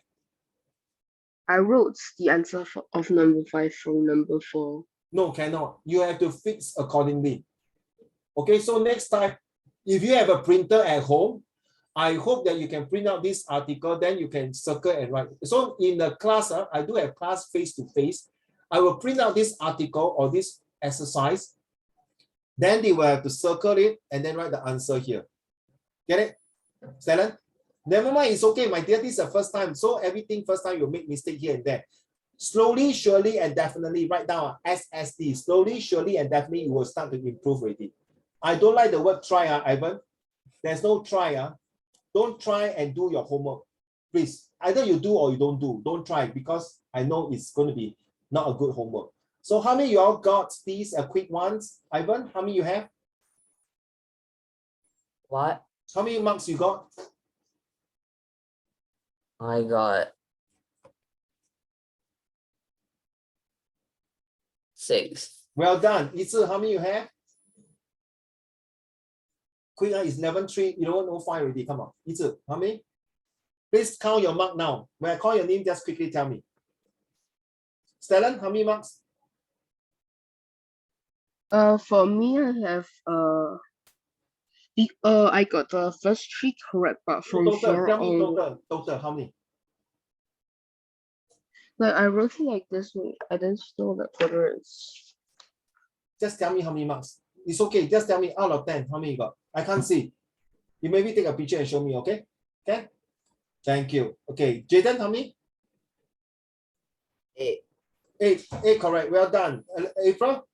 I wrote the answer of number 5 from number 4. No, cannot. You have to fix accordingly. Okay, so next time, if you have a printer at home, I hope that you can print out this article, then you can circle and write. So in the class, I do have class face-to-face. I will print out this article or this exercise. Then they will have to circle it and then write the answer here. Get it? Stellan? Never mind, it's okay, my dear. This is the first time. So everything first time you make mistake here and there. Slowly, surely, and definitely, write down SSD. Slowly, surely, and definitely, you will start to improve already. I don't like the word try, Ivan. There's no try. Don't try and do your homework. Please, either you do or you don't do. Don't try, because I know it's going to be not a good homework. So how many you all got these quick ones? Ivan, how many you have? What? How many marks you got? I got 6. Well done. Yizi, how many you have? Quick is 11-3. You don't know 5 already. Come on. Yizi, how many? Please count your mark now. When I call your name, just quickly tell me. Stellan, how many marks? For me, I have I got the first 3 correct, but from Total, 4 tell me on, total, how many? like I wrote it like this way. I didn't know that whether it's Just tell me how many marks. It's okay. Just tell me out of 10, how many you got? I can't see. You maybe take a picture and show me, okay? Okay. Thank you. Okay. Jaden, how many? 8. 8, correct. Well done. April,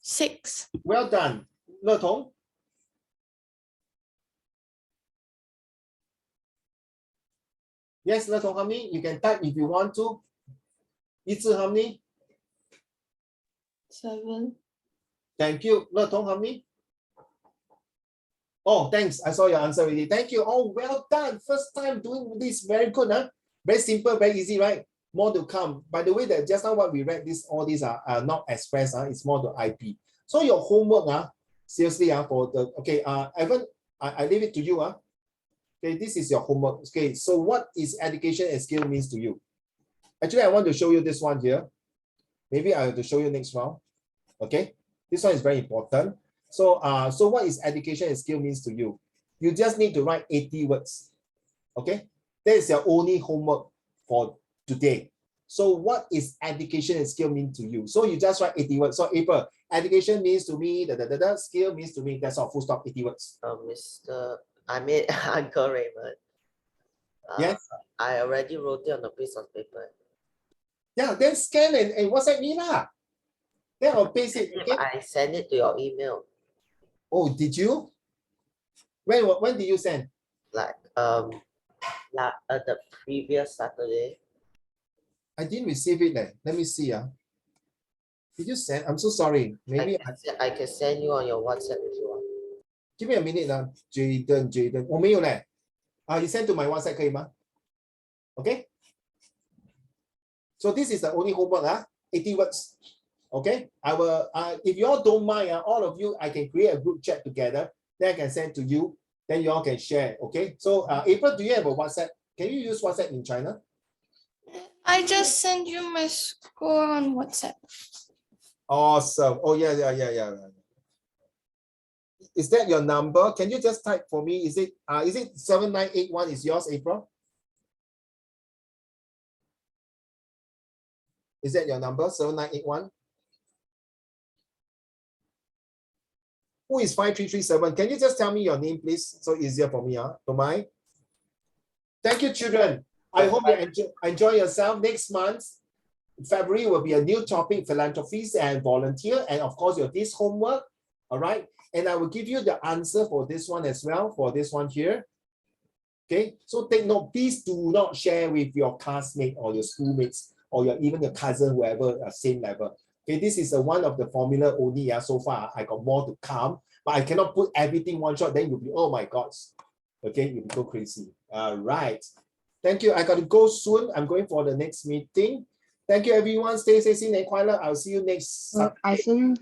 6. well done. Le Tong. Yes, Le Tong, how many? You can type if you want to. Yizi, how many? 7. Thank you. Le Tong, how many? Oh, thanks. I saw your answer already. Thank you. Oh, well done. First time doing this. Very good, huh? Very simple, very easy, right? More to come. By the way, that just now what we read, all these are not express. It's more the IP. So your homework, seriously, for the okay, Evan, I leave it to you. Okay, this is your homework. Okay, so what is education and skill means to you? Actually, I want to show you this one here. Maybe I have to show you next round. Okay, this one is very important. So, so what is education and skill means to you? You just need to write 80 words. Okay, that is your only homework for today. So, what is education and skill mean to you? So you just write 80 words. So, April, education means to me, skill means to me. That's all. Full stop. 80 words. Uncle Raymond. Yes. I already wrote it on a piece of paper. Yeah, then scan and WhatsApp me lah. Then I'll paste it. Okay. I send it to your email. Oh, did you? When did you send? Like the previous Saturday. I didn't receive it. Let me see. Did you send? I'm so sorry. Maybe I can send you on your WhatsApp if you want. give me a minute. Jaden. 我没有嘞。You send to my WhatsApp 可以吗? Okay. So this is the only homework. 80 words. Okay. I will. If you all don't mind, all of you, I can create a group chat together. Then I can send to you. Then you all can share. Okay. So April, do you have a WhatsApp? Can you use WhatsApp in China? I just send you my score on WhatsApp. Awesome. Oh yeah. Is that your number? Can you just type for me? Is it 7981 is yours, April? Is that your number? 7981? Who is 5337? Can you just tell me your name, please? So easier for me, don't mind. Thank you, children. I hope you enjoy yourself. Next month, February will be a new topic, philanthropies and volunteer. And of course, your this homework. All right. And I will give you the answer for this one as well, for this one here. Okay. So take note, please do not share with your classmate or your schoolmates or even your cousin, whoever, same level. Okay, this is one of the formula only. So far, I got more to come, but I cannot put everything one shot. Then you'll be, oh my God. Okay, you'll go crazy. All right. Thank you. I got to go soon. I'm going for the next meeting. Thank you, everyone. Stay safe and quiet. I'll see you next. I sent